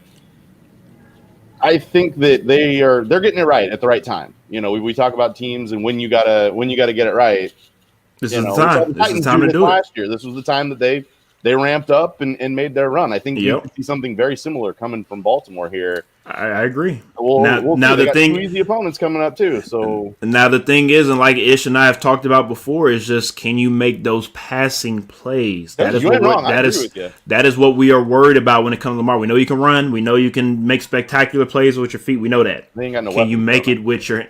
think that they're getting it right at the right time. We talk about teams and when you gotta get it right. This is the time. This is the time to do it. Last year, this was the time that they ramped up and made their run. I think you could see something very similar coming from Baltimore here. I agree. Now the thing, 2 easy opponents coming up too. So now the thing is, and like Ish and I have talked about before, is just can you make those passing plays? That is what we are worried about when it comes to Lamar. We know you can run. We know you can make spectacular plays with your feet. We know that. They ain't got no can you make it with your?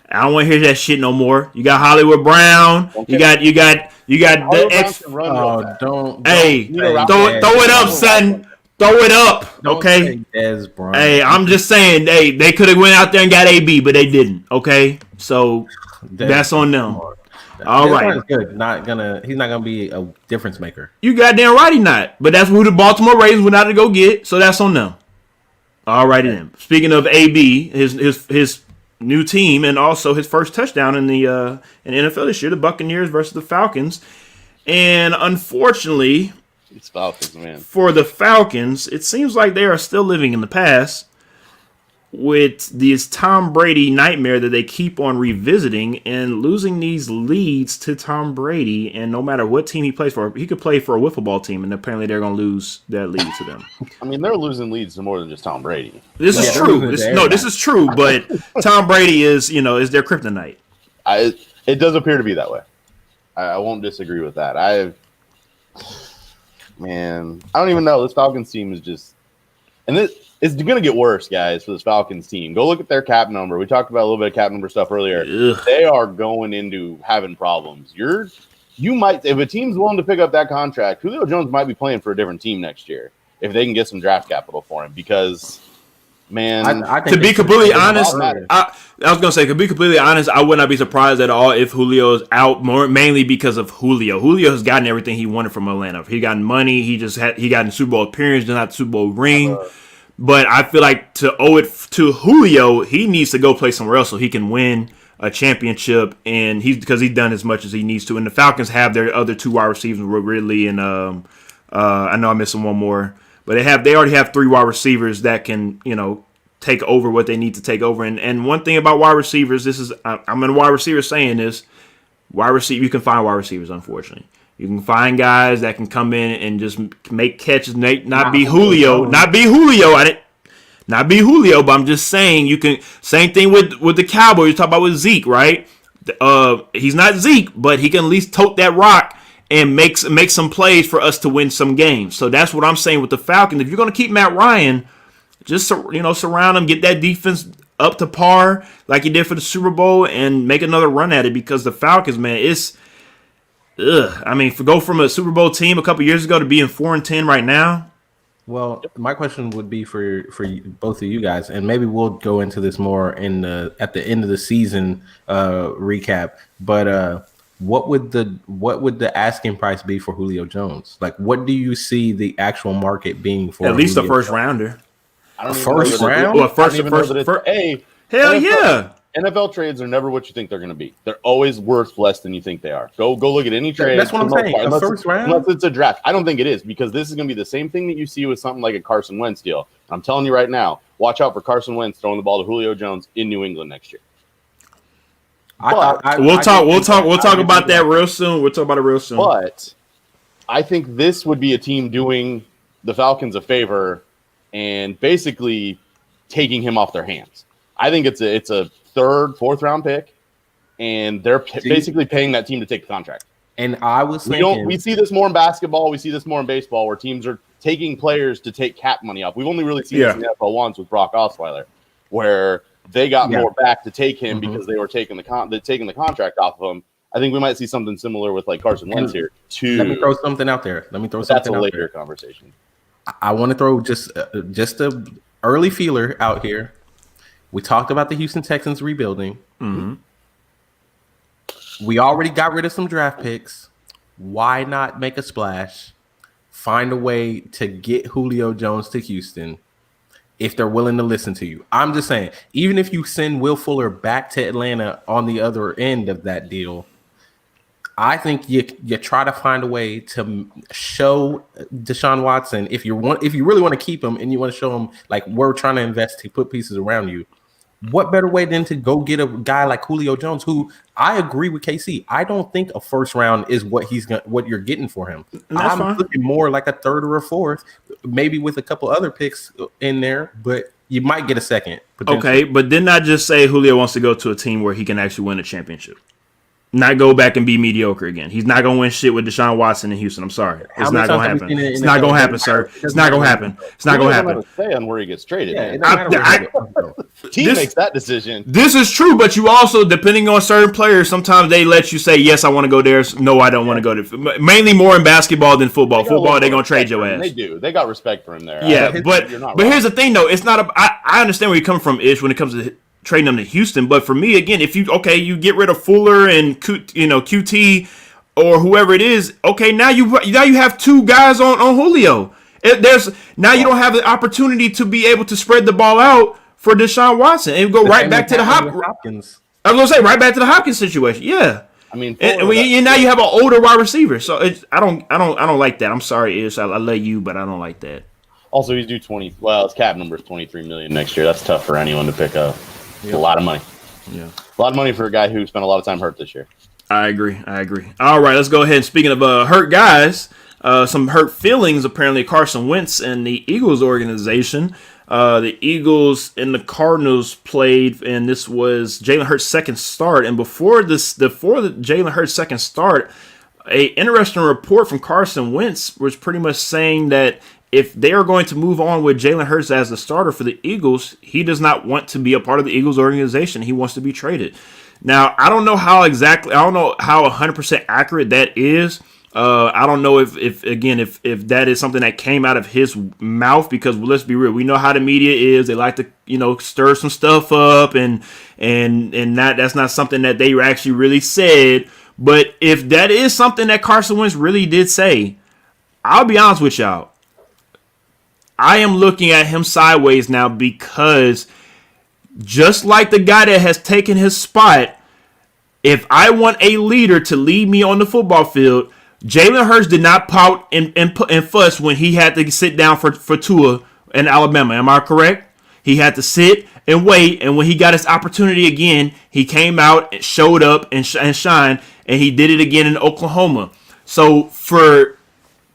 I don't want to hear that shit no more. You got Hollywood Brown. Okay. You got the X. Don't throw it up, son. Throw it up, okay? Hey, I'm just saying, they could have went out there and got AB, but they didn't, okay? So that's on them. All right. Good. He's not gonna be a difference maker. You goddamn right he's not. But that's who the Baltimore Ravens went out to go get, so that's on them. All righty then. Speaking of AB, his new team and also his first touchdown in the NFL this year, the Buccaneers versus the Falcons, and unfortunately. It's Falcons, man. For the Falcons, it seems like they are still living in the past. with this Tom Brady nightmare that they keep on revisiting and losing these leads to Tom Brady. And no matter what team he plays for, he could play for a wiffle ball team, and apparently they're going to lose that lead to them. I mean, they're losing leads to more than just Tom Brady. This is true. This is true, but Tom Brady is their kryptonite. It does appear to be that way. I won't disagree with that. I don't even know. This Falcons team is just, and it's going to get worse, guys, for this Falcons team. Go look at their cap number. We talked about a little bit of cap number stuff earlier. Ugh. They are going into having problems. You might, if a team's willing to pick up that contract, Julio Jones might be playing for a different team next year if they can get some draft capital for him. Because, man, to be completely honest, I was going to say, to be completely honest, I would not be surprised at all if Julio is out, mainly because of Julio. Julio has gotten everything he wanted from Atlanta. He gotten money. He got in Super Bowl appearance, not Super Bowl ring. But I feel like to owe it to Julio, he needs to go play somewhere else so he can win a championship, and because he's done as much as he needs to. And the Falcons have their other two wide receivers, Ridley and I know I'm missing one more, but they already have three wide receivers that can take over what they need to take over. And one thing about wide receivers, I'm a wide receiver saying this, you can find wide receivers, unfortunately. You can find guys that can come in and just make catches, not be Julio. But I'm just saying you can. Same thing with the Cowboys. You talk about with Zeke, right? He's not Zeke, but he can at least tote that rock and make some plays for us to win some games. So that's what I'm saying with the Falcons. If you're going to keep Matt Ryan, just surround him, get that defense up to par like he did for the Super Bowl, and make another run at it. Because the Falcons, man, I mean, go from a Super Bowl team a couple years ago to being 4-10 right now. Well, my question would be for both of you guys, and maybe we'll go into this more at the end of the season recap. But what would the asking price be for Julio Jones? Like, what do you see the actual market being for? At least Julio a first rounder. A first round? Well, first. Hell yeah. NFL trades are never what you think they're going to be. They're always worth less than you think they are. Go look at any trade. That's what I'm saying. A first round? Unless it's a draft. I don't think it is, because this is going to be the same thing that you see with something like a Carson Wentz deal. I'm telling you right now, watch out for Carson Wentz throwing the ball to Julio Jones in New England next year. We'll talk about that real soon. We'll talk about it real soon. But I think this would be a team doing the Falcons a favor and basically taking him off their hands. I think it's a third, fourth round pick, and they're basically paying that team to take the contract. And I was thinking, we see this more in basketball, we see this more in baseball, where teams are taking players to take cap money off. We've only really seen this in the NFL once with Brock Osweiler, where they got more back to take him because they were taking the contract off of him. I think we might see something similar with like Carson Wentz here too. Let me throw something out there. That's a later conversation. I want to throw just a early feeler out here. We talked about the Houston Texans rebuilding. Mm-hmm. We already got rid of some draft picks. Why not make a splash? Find a way to get Julio Jones to Houston if they're willing to listen to you. I'm just saying, even if you send Will Fuller back to Atlanta on the other end of that deal, I think you try to find a way to show Deshaun Watson, if you really want to keep him and you want to show him like we're trying to invest to put pieces around you. What better way than to go get a guy like Julio Jones, who I agree with KC. I don't think a first round is what you're getting for him. I'm looking more like a third or a fourth, maybe with a couple other picks in there, but you might get a second. Okay, but didn't I just say Julio wants to go to a team where he can actually win a championship? Not go back and be mediocre again. He's not going to win shit with Deshaun Watson in Houston. I'm sorry. It's not going to happen. It's not going to happen, sir. It's not going to happen. It's not going to happen. Say on where he gets traded. Team makes that decision. This is true, but you also, depending on certain players, sometimes they let you say, yes, I want to go there. No, I don't want to go there. Mainly more in basketball than football. Football, they're going to trade your ass. They do. They got respect for him there. Yeah, but here's the thing, though. It's not. I understand where you come from, Ish, when it comes to trading them to Houston, but for me, again, if you get rid of Fuller and QT or whoever it is, okay, now you have two guys on Julio. You don't have the opportunity to be able to spread the ball out for Deshaun Watson and go right back to the Hopkins. I was gonna say right back to the Hopkins situation. Yeah, I mean, now you have an older wide receiver, so I don't like that. I'm sorry, Ish. I love you, but I don't like that. Also, he's due 20. Well, his cap number is 23 million next year. That's tough for anyone to pick up. Yep. A lot of money. Yeah, a lot of money for a guy who spent a lot of time hurt this year. I agree. All right, let's go ahead. Speaking of hurt guys, some hurt feelings apparently. Carson Wentz and the Eagles organization. The Eagles and the Cardinals played, and this was Jalen Hurts' second start. And before the Jalen Hurts' second start, a interesting report from Carson Wentz was pretty much saying that if they are going to move on with Jalen Hurts as the starter for the Eagles, he does not want to be a part of the Eagles organization. He wants to be traded. Now, I don't know how 100% accurate that is. I don't know if that is something that came out of his mouth, because let's be real, we know how the media is. They like to, stir some stuff up, and that's not something that they actually really said. But if that is something that Carson Wentz really did say, I'll be honest with y'all. I am looking at him sideways now, because just like the guy that has taken his spot, if I want a leader to lead me on the football field, Jalen Hurts did not pout and fuss when he had to sit down for Tua in Alabama. Am I correct? He had to sit and wait, and when he got his opportunity again, he came out and showed up and shined, and he did it again in Oklahoma. So for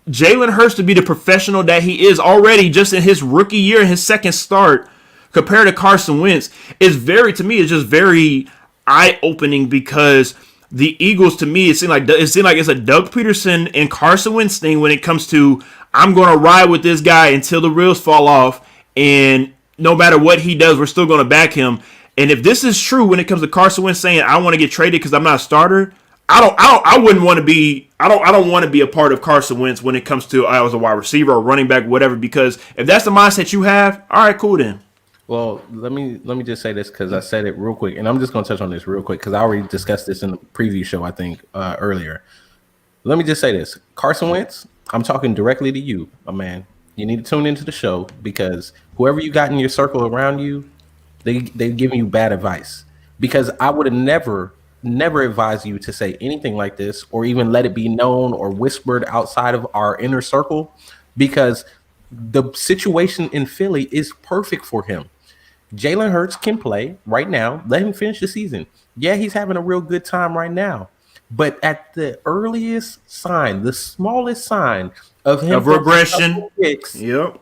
Jalen Hurts to be the professional that he is already just in his rookie year, his second start, compared to Carson Wentz, it's just very eye-opening, because the Eagles, to me, it seemed like it's a Doug Peterson and Carson Wentz thing when it comes to, I'm going to ride with this guy until the wheels fall off, and no matter what he does, we're still going to back him. And if this is true when it comes to Carson Wentz saying, I want to get traded because I'm not a starter, I don't want to be a part of Carson Wentz when it comes to I was a wide receiver or running back, whatever, because if that's the mindset you have, all right, cool then. Well, let me just say this, because I said it real quick, and I'm just going to touch on this real quick because I already discussed this in the preview show, I think, earlier. Let me just say this. Carson Wentz, I'm talking directly to you, my man. You need to tune into the show, because whoever you got in your circle around you, they're giving you bad advice. Because I would have never advise you to say anything like this, or even let it be known or whispered outside of our inner circle, because the situation in Philly is perfect for him. Jalen Hurts can play right now. Let him finish the season. Yeah, he's having a real good time right now. But at the earliest sign, the smallest sign of him of regression, yep,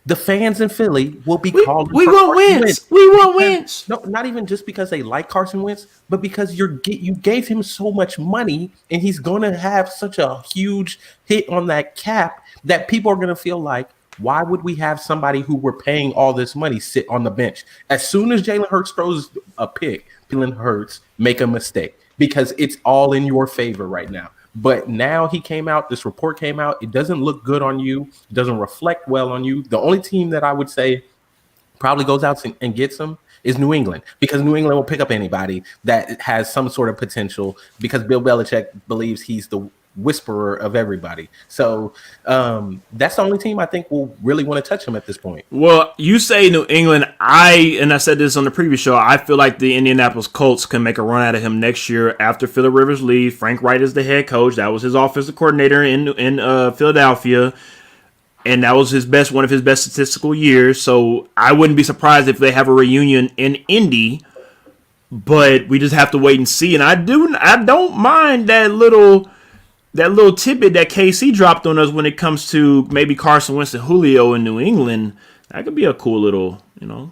the fans in Philly will be calling. We want wins. We want wins. No, not even just because they like Carson Wentz, but because you gave him so much money, and he's going to have such a huge hit on that cap that people are going to feel like, why would we have somebody who we're paying all this money sit on the bench? As soon as Jalen Hurts throws a pick, Jalen Hurts make a mistake, because it's all in your favor right now. But now he came out, this report came out, it doesn't look good on you, it doesn't reflect well on you. The only team that I would say probably goes out and gets him is New England, because New England will pick up anybody that has some sort of potential, because Bill Belichick believes he's the whisperer of everybody. So that's the only team I think will really want to touch him at this point. Well, you say New England. I said this on the previous show, I feel like the Indianapolis Colts can make a run out of him next year after Phillip Rivers leaves. Frank Wright is the head coach. That was his offensive coordinator in Philadelphia, and that was one of his best statistical years. So I wouldn't be surprised if they have a reunion in Indy, but we just have to wait and see. And I don't mind that little tidbit that KC dropped on us when it comes to maybe Carson Wentz and Julio in New England. That could be a cool little,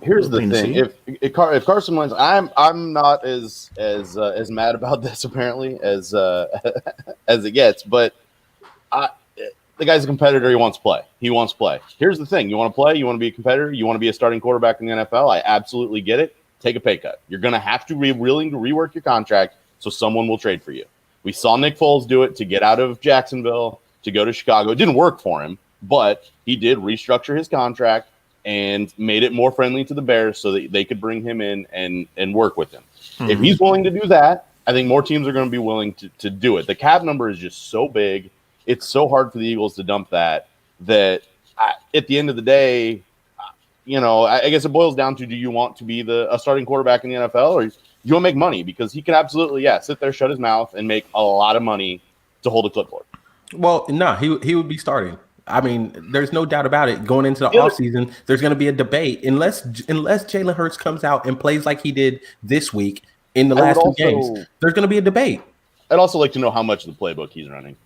Here's the thing: if Carson Wentz, I'm not as mad about this apparently as it gets, but the guy's a competitor. He wants to play. Here's the thing: you want to play, you want to be a competitor, you want to be a starting quarterback in the NFL. I absolutely get it. Take a pay cut. You're going to have to be willing to rework your contract, so someone will trade for you. We saw Nick Foles do it to get out of Jacksonville, to go to Chicago. It didn't work for him, but he did restructure his contract and made it more friendly to the Bears so that they could bring him in and work with him. Mm-hmm. If he's willing to do that, I think more teams are going to be willing to do it. The cap number is just so big. It's so hard for the Eagles to dump that at the end of the day, I guess it boils down to, do you want to be a starting quarterback in the NFL, or you want to make money? Because he can absolutely, sit there, shut his mouth, and make a lot of money to hold a clipboard. Well, no, he would be starting. I mean, there's no doubt about it. Going into the offseason, there's going to be a debate unless Jalen Hurts comes out and plays like he did this week in the last 2 games. There's going to be a debate. I'd also like to know how much of the playbook he's running.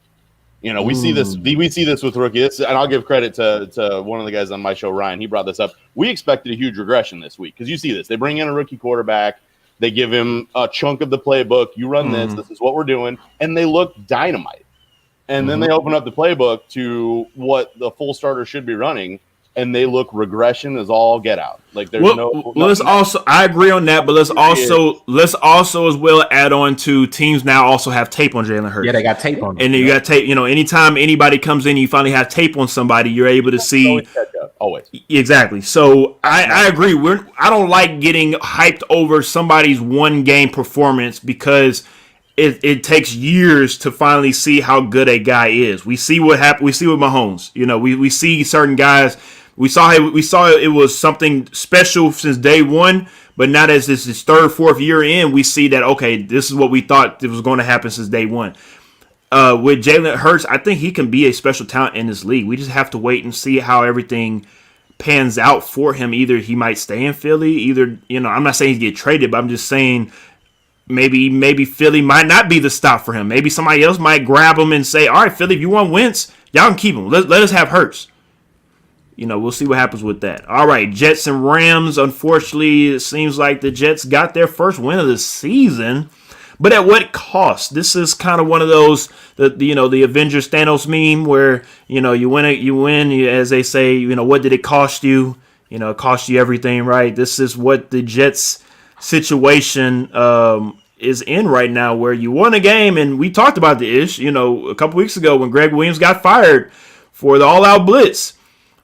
You know, we see this with rookies, and I'll give credit to one of the guys on my show, Ryan. He brought this up. We expected a huge regression this week because you see this. They bring in a rookie quarterback. They give him a chunk of the playbook. You run this. This is what we're doing. And they look dynamite. And then they open up the playbook to what the full starter should be running, and they look regression is all get out. Like there's let's also I agree on that, but let's also as well add on to teams now also have tape on Jalen Hurts. Yeah, they got tape on them. And then you got tape. You know, anytime anybody comes in, you finally have tape on somebody. You're able to see always. Exactly. So I agree. I don't like getting hyped over somebody's one game performance because it takes years to finally see how good a guy is. We see what happened. We see with Mahomes. You know, we see certain guys. We saw it was something special since day one, but now as this is third, fourth year in, we see that, okay, this is what we thought it was going to happen since day one. With Jalen Hurts, I think he can be a special talent in this league. We just have to wait and see how everything pans out for him. Either he might stay in Philly, either, you know, I'm not saying he'd get traded, but I'm just saying maybe Philly might not be the stop for him. Maybe somebody else might grab him and say, all right, Philly, if you want Wentz, y'all can keep him. Let us have Hurts. You know, we'll see what happens with that. All right, Jets and Rams. Unfortunately, it seems like the Jets got their first win of the season. But at what cost? This is kind of one of those, the Avengers Thanos meme where, you know, you win, as they say, you know, what did it cost you? You know, it cost you everything, right? This is what the Jets situation is in right now, where you won a game, and we talked about the ish, you know, a couple weeks ago when Greg Williams got fired for the all-out blitz.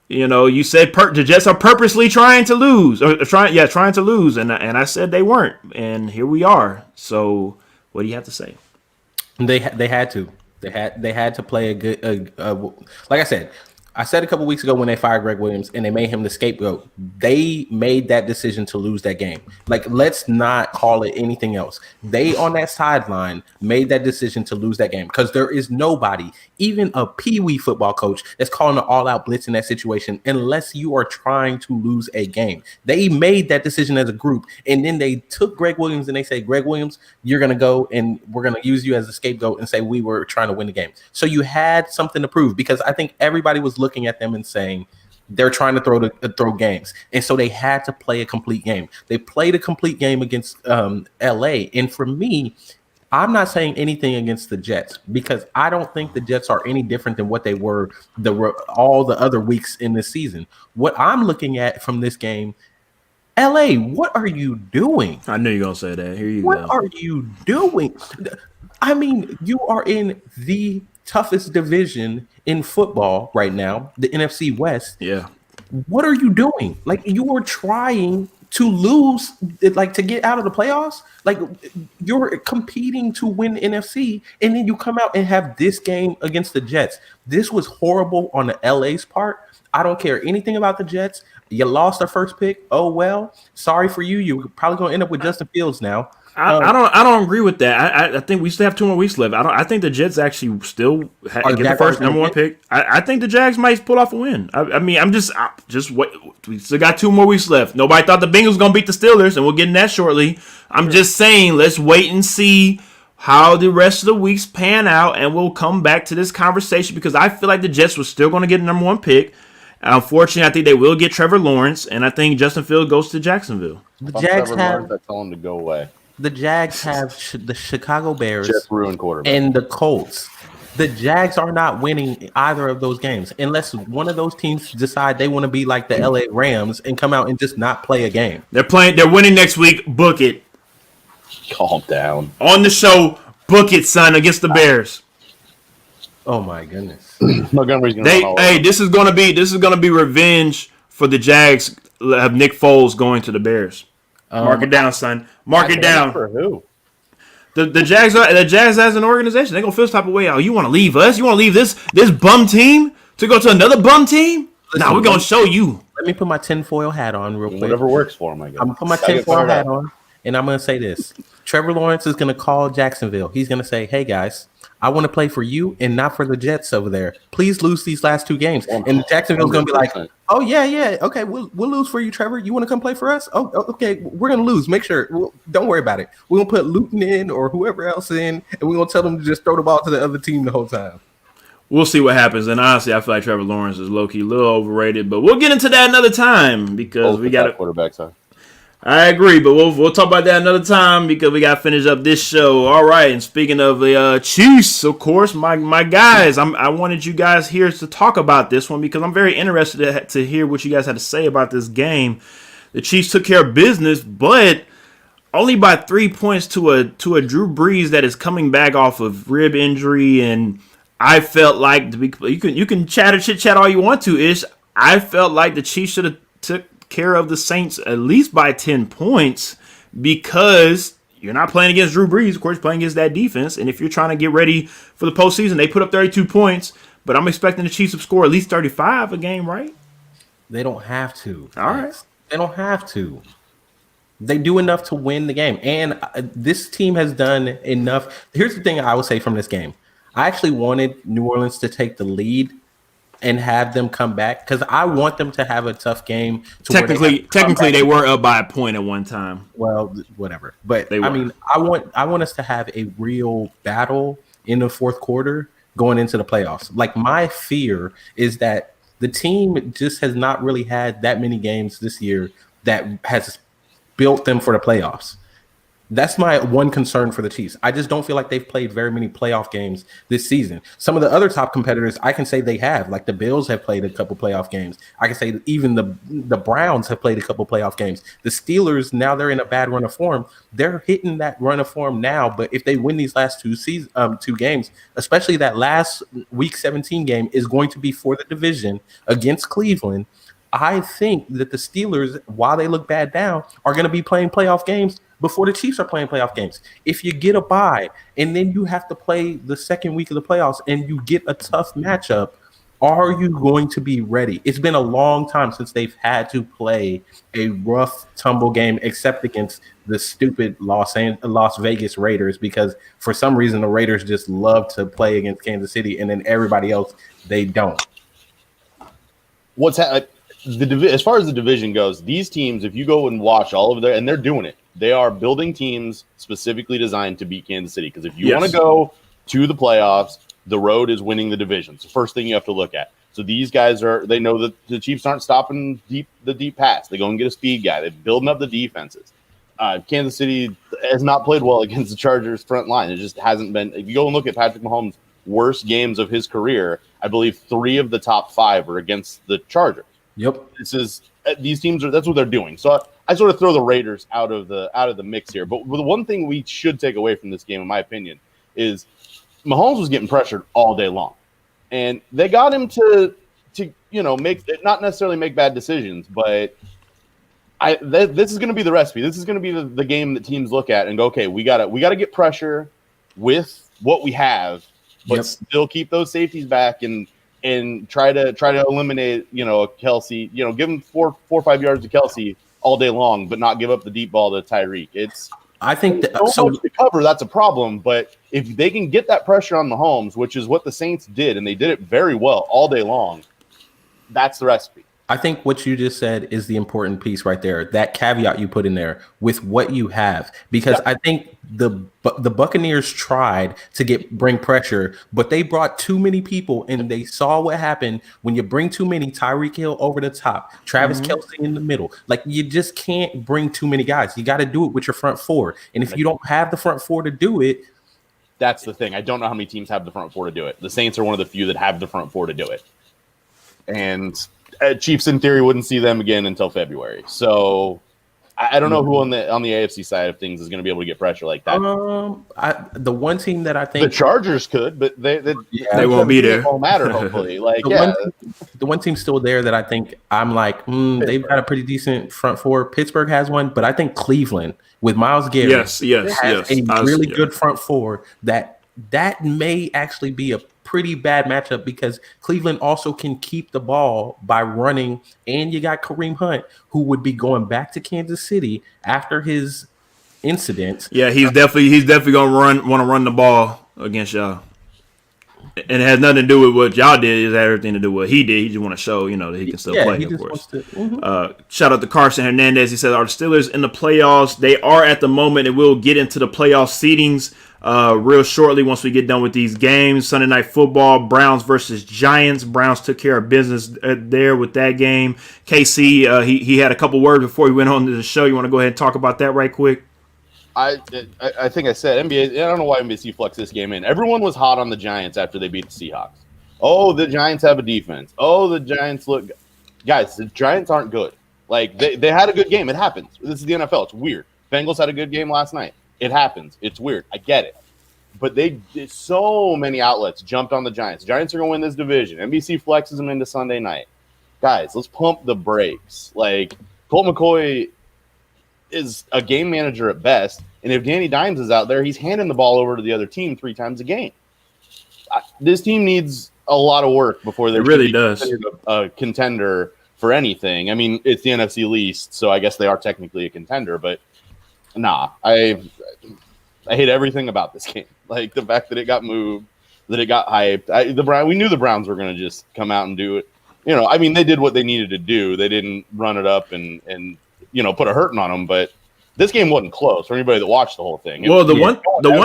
You know, you said the Jets are purposely trying to lose, trying to lose, and I said they weren't, and here we are. So, what do you have to say? They had to play a good. Like I said a couple weeks ago when they fired Greg Williams and they made him the scapegoat, they made that decision to lose that game. Like, let's not call it anything else. They, on that sideline, made that decision to lose that game because there is nobody, even a peewee football coach, that's calling an all-out blitz in that situation unless you are trying to lose a game. They made that decision as a group, and then they took Greg Williams and they say, Greg Williams, you're going to go and we're going to use you as a scapegoat and say we were trying to win the game. So you had something to prove because I think everybody was looking at them and saying they're trying to throw games, and so they had to play a complete game. They played a complete game against LA, and for me, I'm not saying anything against the Jets because I don't think the Jets are any different than what they were all the other weeks in this season. What I'm looking at from this game, LA, what are you doing? I knew you were gonna say that. Here you go. What are you doing? I mean, you are in the toughest division in football right now, the NFC West. Yeah. What are you doing? Like, you are trying to lose, like, to get out of the playoffs. Like, you're competing to win NFC, and then you come out and have this game against the Jets. This was horrible on the LA's part. I don't care anything about the Jets. You lost the first pick. Oh, well, sorry for you. You're probably going to end up with Justin Fields now. I don't agree with that. I think we still have 2 more weeks left. I think the Jets actually still get the first number 1 pick. I think the Jags might pull off a win. I mean, I'm just wait. We still got 2 more weeks left. Nobody thought the Bengals was gonna beat the Steelers, and we'll get in that shortly. I'm just saying, let's wait and see how the rest of the weeks pan out, and we'll come back to this conversation because I feel like the Jets were still going to get a number 1 pick. Unfortunately, I think they will get Trevor Lawrence, and I think Justin Fields goes to Jacksonville. The Jags have tell him to go away. The Jags have the Chicago Bears quarterback and the Colts. The Jags are not winning either of those games unless one of those teams decide they want to be like the LA Rams and come out and just not play a game. They're winning next week. Book it. Calm down. On the show, book it, son, against the Bears. Oh my goodness. Montgomery's gonna this is gonna be revenge for the Jags of Nick Foles going to the Bears. Mark it down, son. Mark it down. For who? The Jags as an organization, they're gonna feel this type of way. Oh, you want to leave us? You want to leave this bum team to go to another bum team? Nah, we're gonna show you. Let me put my tinfoil hat on real quick. Whatever works for him, I guess. I'm gonna put my tinfoil hat on, and I'm gonna say this: Trevor Lawrence is gonna call Jacksonville. He's gonna say, "Hey guys, I want to play for you and not for the Jets over there. Please lose these last 2 games. And Jacksonville's going to be like, oh, yeah. Okay, we'll lose for you, Trevor. You want to come play for us? Oh, okay, we're going to lose. Make sure. Don't worry about it. We're going to put Luton in or whoever else in, and we're going to tell them to just throw the ball to the other team the whole time. We'll see what happens. And honestly, I feel like Trevor Lawrence is low-key a little overrated. But we'll get into that another time because we got quarterbacks are. I agree, but we'll talk about that another time because we got to finish up this show. All right, and speaking of the Chiefs, of course, my guys, I wanted you guys here to talk about this one because I'm very interested to hear what you guys had to say about this game. The Chiefs took care of business, but only by 3 points to a Drew Brees that is coming back off of rib injury, and I felt like you can chit chat all you want to, Ish. I felt like the Chiefs should have took care of the Saints at least by 10 points because you're not playing against Drew Brees. Of course, you're playing against that defense. And if you're trying to get ready for the postseason, they put up 32 points, but I'm expecting the Chiefs to score at least 35 a game, right? They don't have to. All right. They don't have to. They do enough to win the game. And this team has done enough. Here's the thing I would say from this game. I actually wanted New Orleans to take the lead and have them come back because I want them to have a tough game. Technically, they were up by a point at one time. Well, whatever. But I mean, I want us to have a real battle in the fourth quarter going into the playoffs. Like my fear is that the team just has not really had that many games this year that has built them for the playoffs. That's my one concern for the Chiefs. I just don't feel like they've played very many playoff games this season. Some of the other top competitors, I can say they have. Like the Bills have played a couple playoff games. I can say that even the Browns have played a couple playoff games. The Steelers, now they're in a bad run of form. They're hitting that run of form now. But if they win these last two games, especially that last Week 17 game is going to be for the division against Cleveland. I think that the Steelers, while they look bad now, are going to be playing playoff games before the Chiefs are playing playoff games. If you get a bye and then you have to play the second week of the playoffs and you get a tough matchup, are you going to be ready? It's been a long time since they've had to play a rough tumble game except against the stupid Las Vegas Raiders because for some reason the Raiders just love to play against Kansas City and then everybody else, they don't. As far as the division goes, these teams, if you go and watch all of their, and they're doing it, they are building teams specifically designed to beat Kansas City. Because if you want to go to the playoffs, the road is winning the division. It's the first thing you have to look at. So these guys they know that the Chiefs aren't stopping the deep pass. They go and get a speed guy. They're building up the defenses. Kansas City has not played well against the Chargers front line. It just hasn't been. If you go and look at Patrick Mahomes' worst games of his career, I believe 3 of the top 5 are against the Chargers. Yep. These teams that's what they're doing. So I sort of throw the Raiders out of the mix here. But the one thing we should take away from this game, in my opinion, is Mahomes was getting pressured all day long. And they got him to not necessarily make bad decisions, but this is going to be the recipe. This is going to be the game that teams look at and go, okay, we gotta get pressure with what we have, but still keep those safeties back and try to eliminate, Kelsey, give him 4 or 5 yards to Kelsey all day long, but not give up the deep ball to Tyreek. I think to cover, that's a problem. But if they can get that pressure on Mahomes, which is what the Saints did, and they did it very well all day long, that's the recipe. I think what you just said is the important piece right there. That caveat you put in there with what you have, because I think the Buccaneers tried to bring pressure, but they brought too many people, and they saw what happened when you bring too many. Tyreek Hill over the top, Travis Kelce in the middle. Like you just can't bring too many guys. You got to do it with your front 4, and if you don't have the front 4 to do it, that's the thing. I don't know how many teams have the front 4 to do it. The Saints are one of the few that have the front 4 to do it, and Chiefs, in theory, wouldn't see them again until February. So I don't know who on the AFC side of things is going to be able to get pressure like that. The one team that I think the Chargers could, but they won't be there. It won't matter. Hopefully, the one team still there that I think I'm like, they've got a pretty decent front 4. Pittsburgh has one, but I think Cleveland with Myles Garrett has a really good front 4 that may actually be a pretty bad matchup because Cleveland also can keep the ball by running, and you got Kareem Hunt, who would be going back to Kansas City after his incident. Yeah, he's definitely gonna want to run the ball against y'all. And it has nothing to do with what y'all did. It has everything to do with what he did. He just want to show, that he can still play, he of just course. wants to. Shout out to Carson Hernandez. He said, are the Steelers in the playoffs? They are at the moment, and we'll get into the playoff seedings real shortly once we get done with these games. Sunday Night Football, Browns versus Giants. Browns took care of business there with that game. KC, he had a couple words before he went on to the show. You want to go ahead and talk about that right quick? I think I said NBA. I don't know why NBC flexed this game in. Everyone was hot on the Giants after they beat the Seahawks. Oh, the Giants have a defense. Oh, the Giants look. Guys, the Giants aren't good. Like they had a good game. It happens. This is the NFL. It's weird. Bengals had a good game last night. It happens. It's weird. I get it. But so many outlets jumped on the Giants. Giants are going to win this division. NBC flexes them into Sunday night. Guys, let's pump the brakes. Like Colt McCoy is a game manager at best, and if Danny Dimes is out there, he's handing the ball over to the other team 3 times a game. This team needs a lot of work before they're really does a contender for anything. I mean, it's the NFC East, so I guess they are technically a contender, but nah, I hate everything about this game. Like the fact that it got moved, that it got hyped. We knew the Browns were going to just come out and do it. I mean, they did what they needed to do. They didn't run it up and put a hurting on them, but this game wasn't close for anybody that watched the whole thing. The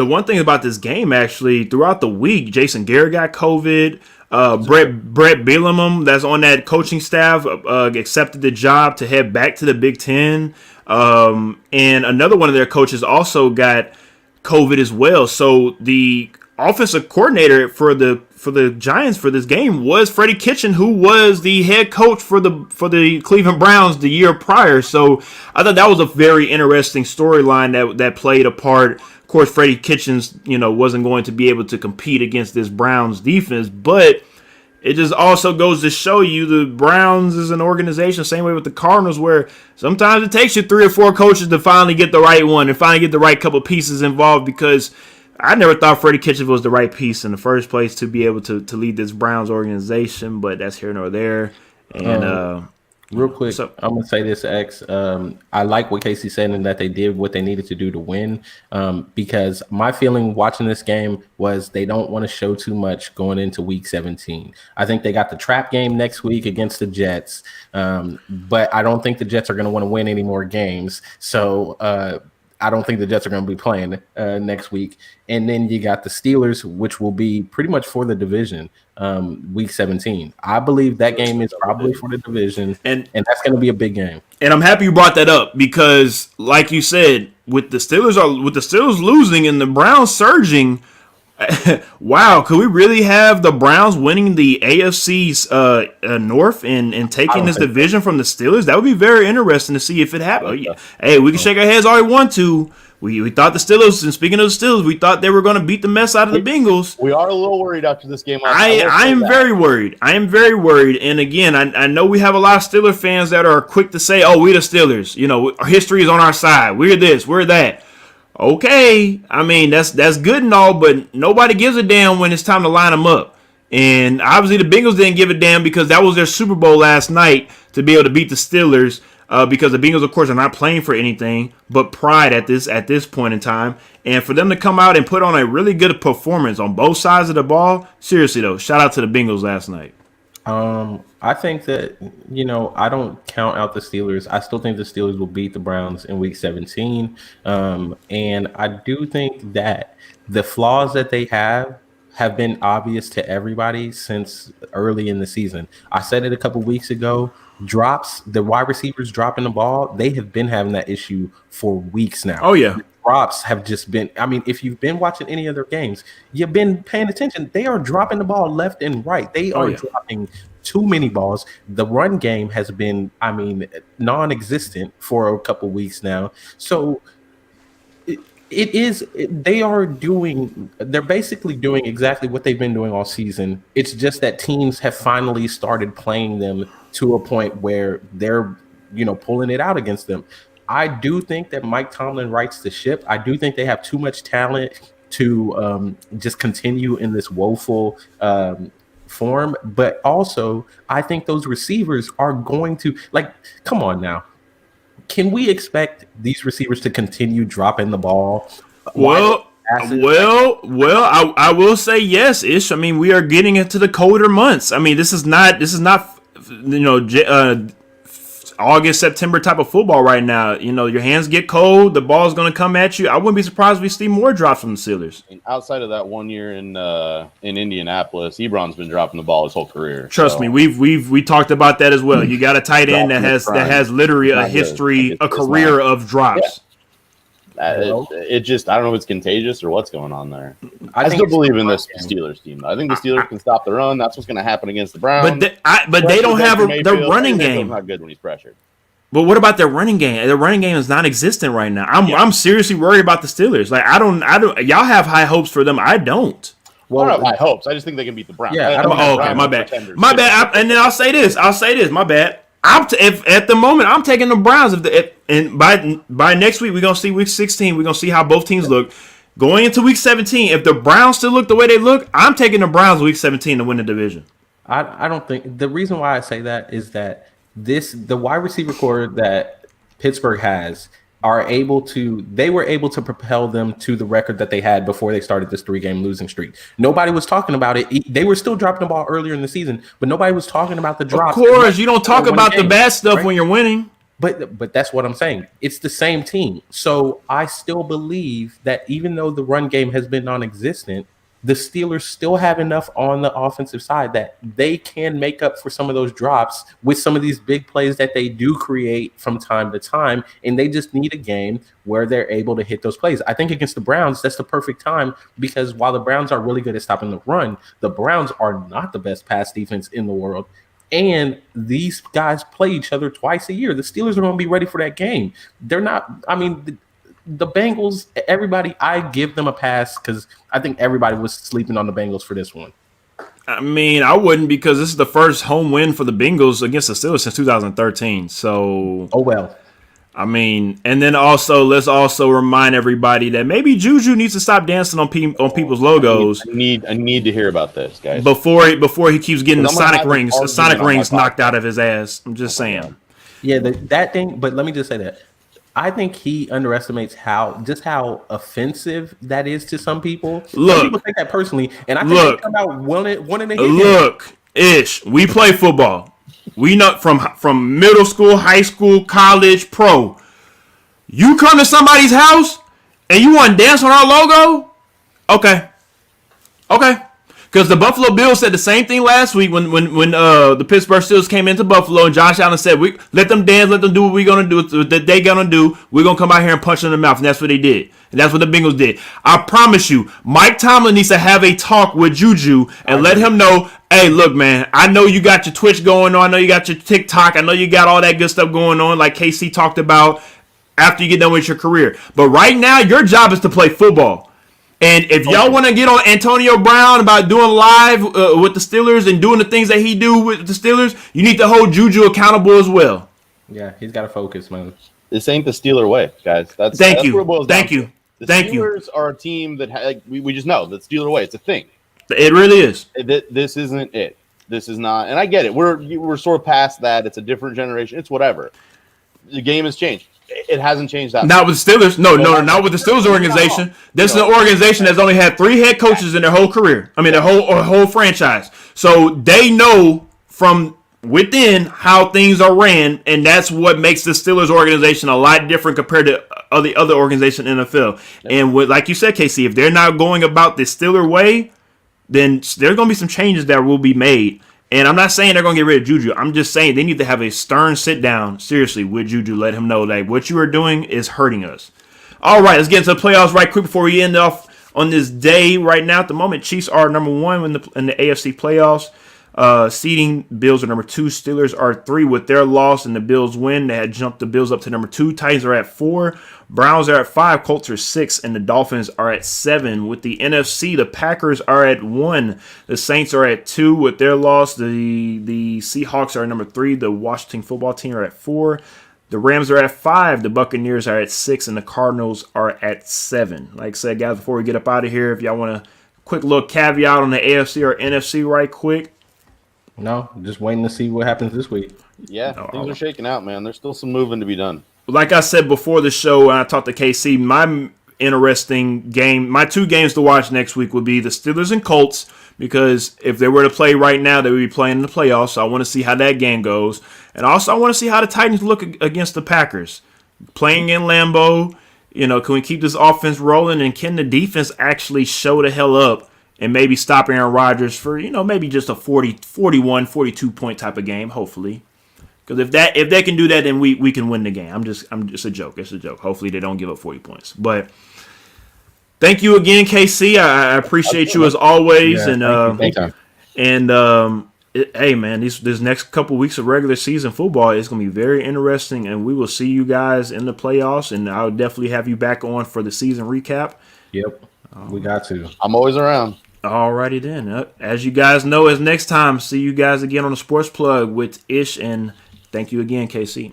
one thing about this game, actually, throughout the week, Jason Garrett got COVID. Brett Bielema, that's on that coaching staff, accepted the job to head back to the Big Ten. And another one of their coaches also got COVID as well. So the offensive coordinator for the Giants for this game was Freddie Kitchen, who was the head coach for the Cleveland Browns the year prior. So I thought that was a very interesting storyline that played a part. Of course, Freddie Kitchens, wasn't going to be able to compete against this Browns defense, but it just also goes to show you the Browns is an organization, same way with the Cardinals, where sometimes it takes you 3 or 4 coaches to finally get the right one and finally get the right couple pieces involved, because I never thought Freddie Kitchens was the right piece in the first place to be able to lead this Browns organization, but that's here nor there. And real quick, I'm going to say this, X. I like what Casey said and that they did what they needed to do to win, because my feeling watching this game was they don't want to show too much going into Week 17. I think they got the trap game next week against the Jets, but I don't think the Jets are going to want to win any more games. So I don't think the Jets are going to be playing next week. And then you got the Steelers, which will be pretty much for the division, Week 17. I believe that game is probably for the division, and that's going to be a big game. And I'm happy you brought that up, because, like you said, with the Steelers losing and the Browns surging, wow, could we really have the Browns winning the AFC's North and taking this division from the Steelers? That would be very interesting to see if it happened. Hey, we can shake our heads all we want to. We thought the Steelers, and speaking of the Steelers, we thought they were going to beat the mess out of the Bengals. We are a little worried after this game. I am very worried. I am very worried. And again, I know we have a lot of Steelers fans that are quick to say, oh, we the Steelers. Our history is on our side. We're this, we're that. Okay, I mean, that's good and all, but nobody gives a damn when it's time to line them up. And obviously the Bengals didn't give a damn, because that was their Super Bowl last night to be able to beat the Steelers, because the Bengals, of course, are not playing for anything but pride at this point in time. And for them to come out and put on a really good performance on both sides of the ball, seriously, though, shout out to the Bengals last night. I think that, I don't count out the Steelers. I still think the Steelers will beat the Browns in Week 17. And I do think that the flaws that they have been obvious to everybody since early in the season. I said it a couple weeks ago. The wide receivers dropping the ball, they have been having that issue for weeks now. Oh, yeah. Drops have just been, if you've been watching any of their games, you've been paying attention. They are dropping the ball left and right. They are dropping too many balls. The run game has been, non-existent for a couple weeks now. So they're basically doing exactly what they've been doing all season. It's just that teams have finally started playing them to a point where they're, pulling it out against them. I do think that Mike Tomlin rights the ship. I do think they have too much talent to just continue in this woeful form. But also, I think those receivers are going to, come on now. Can we expect these receivers to continue dropping the ball? Well, I will say yes, Ish. I mean, we are getting into the colder months. I mean, this is not August, September type of football right now. Your hands get cold, the ball's going to come at you. I wouldn't be surprised if we see more drops from the Steelers. Outside of that 1 year in Indianapolis, Ebron's been dropping the ball his whole career. Trust me, we talked about that as well. You got a tight end that has literally a history, a career of drops. It just, I don't know if it's contagious or what's going on there. I still believe in this Steelers team. I think the Steelers can stop the run. That's what's going to happen against the Browns. But they don't have their running game. Not good when he's pressured. But what about their running game? Their running game is non-existent right now. I'm seriously worried about the Steelers. Like I don't. Y'all have high hopes for them. I don't. Well, I don't have high hopes. I just think they can beat the Browns. Yeah. Okay. My bad. And then I'll say this. My bad. At the moment, I'm taking the Browns. And by next week, we're gonna see week 16. We're gonna see how both teams look. Going into week 17, if the Browns still look the way they look, I'm taking the Browns week 17 to win the division. I don't think the reason why I say that is that the wide receiver core that Pittsburgh has they were able to propel them to the record that they had before they started this 3-game losing streak. Nobody was talking about it. They were still dropping the ball earlier in the season, but nobody was talking about the drops. Of course, you don't talk about the bad stuff, right? When you're winning. But that's what I'm saying. It's the same team. So I still believe that even though the run game has been non-existent, the Steelers still have enough on the offensive side that they can make up for some of those drops with some of these big plays that they do create from time to time. And they just need a game where they're able to hit those plays. I think against the Browns, that's the perfect time because while the Browns are really good at stopping the run, the Browns are not the best pass defense in the world. And these guys play each other twice a year. The Steelers are going to be ready for that game. They're not, I mean, the Bengals, everybody, I give them a pass because I think everybody was sleeping on the Bengals for this one. I mean, I wouldn't because this is the first home win for the Bengals against the Steelers since 2013. So, oh well. I mean, and then let's also remind everybody that maybe Juju needs to stop dancing on people's logos. I need to hear about this, guys. Before he keeps getting the Sonic rings knocked out of his ass. I'm just saying. Yeah, that thing. But let me just say that I think he underestimates how offensive that is to some people. Some people take that personally, and I think they come out wanting to hit him. Look, Ish, we play football. We know from middle school, high school, college, pro. You come to somebody's house and you want to dance on our logo? Okay. Because the Buffalo Bills said the same thing last week when the Pittsburgh Steelers came into Buffalo and Josh Allen said, "We let them dance, let them do what we're gonna do, that they gonna do. We're gonna come out here and punch them in the mouth," and that's what they did, and that's what the Bengals did. I promise you, Mike Tomlin needs to have a talk with Juju and let him know, hey, look, man, I know you got your Twitch going on, I know you got your TikTok, I know you got all that good stuff going on, like KC talked about after you get done with your career. But right now, your job is to play football. And if y'all want to get on Antonio Brown about doing live with the Steelers and doing the things that he do with the Steelers, you need to hold Juju accountable as well. Yeah, he's got to focus, man. This ain't the Steeler way, guys. Thank you. The Steelers are a team that we just know the Steeler way. It's a thing. It really is. This isn't it. This is not. And I get it. We're sort of past that. It's a different generation. It's whatever. The game has changed. It hasn't changed that. Not with the Steelers. No, not with the Steelers organization. This is an organization that's only had 3 head coaches in their whole career. I mean, their whole franchise. So they know from within how things are ran, and that's what makes the Steelers organization a lot different compared to the other organization in the NFL. And like you said, KC, if they're not going about the Steeler way, then there's going to be some changes that will be made. And I'm not saying they're going to get rid of Juju. I'm just saying they need to have a stern sit down, seriously, with Juju. Let him know that what you are doing is hurting us. All right, let's get into the playoffs right quick before we end off on this day. Right now, at the moment, Chiefs are number 1 in the AFC playoffs. Seeding, Bills are number 2. Steelers are 3 with their loss, and the Bills win. They had jumped the Bills up to number 2. Titans are at 4. Browns are at 5. Colts are 6, and the Dolphins are at 7. With the NFC, the Packers are at 1. The Saints are at 2 with their loss. The Seahawks are at number 3. The Washington football team are at 4. The Rams are at 5. The Buccaneers are at 6, and the Cardinals are at 7. Like I said, guys, before we get up out of here, if y'all want a quick little caveat on the AFC or NFC right quick. No, just waiting to see what happens this week. Yeah, things are shaking out, man. There's still some moving to be done. Like I said before the show, when I talked to KC, interesting game. My 2 games to watch next week would be the Steelers and Colts, because if they were to play right now, they would be playing in the playoffs. So I want to see how that game goes. And also I want to see how the Titans look against the Packers. Playing in Lambeau, can we keep this offense rolling? And can the defense actually show the hell up and maybe stop Aaron Rodgers for, maybe just a 41, 42-point type of game, hopefully. Because if they can do that, then we can win the game. I'm just a joke. It's a joke. Hopefully they don't give up 40 points. But thank you again, KC. I appreciate you as always. Yeah, Hey man, this next couple weeks of regular season football is going to be very interesting, and we will see you guys in the playoffs. And I'll definitely have you back on for the season recap. Yep, we got to. I'm always around. Alrighty then. As you guys know, as next time, see you guys again on the Sports Plug with Ish, and thank you again, KC.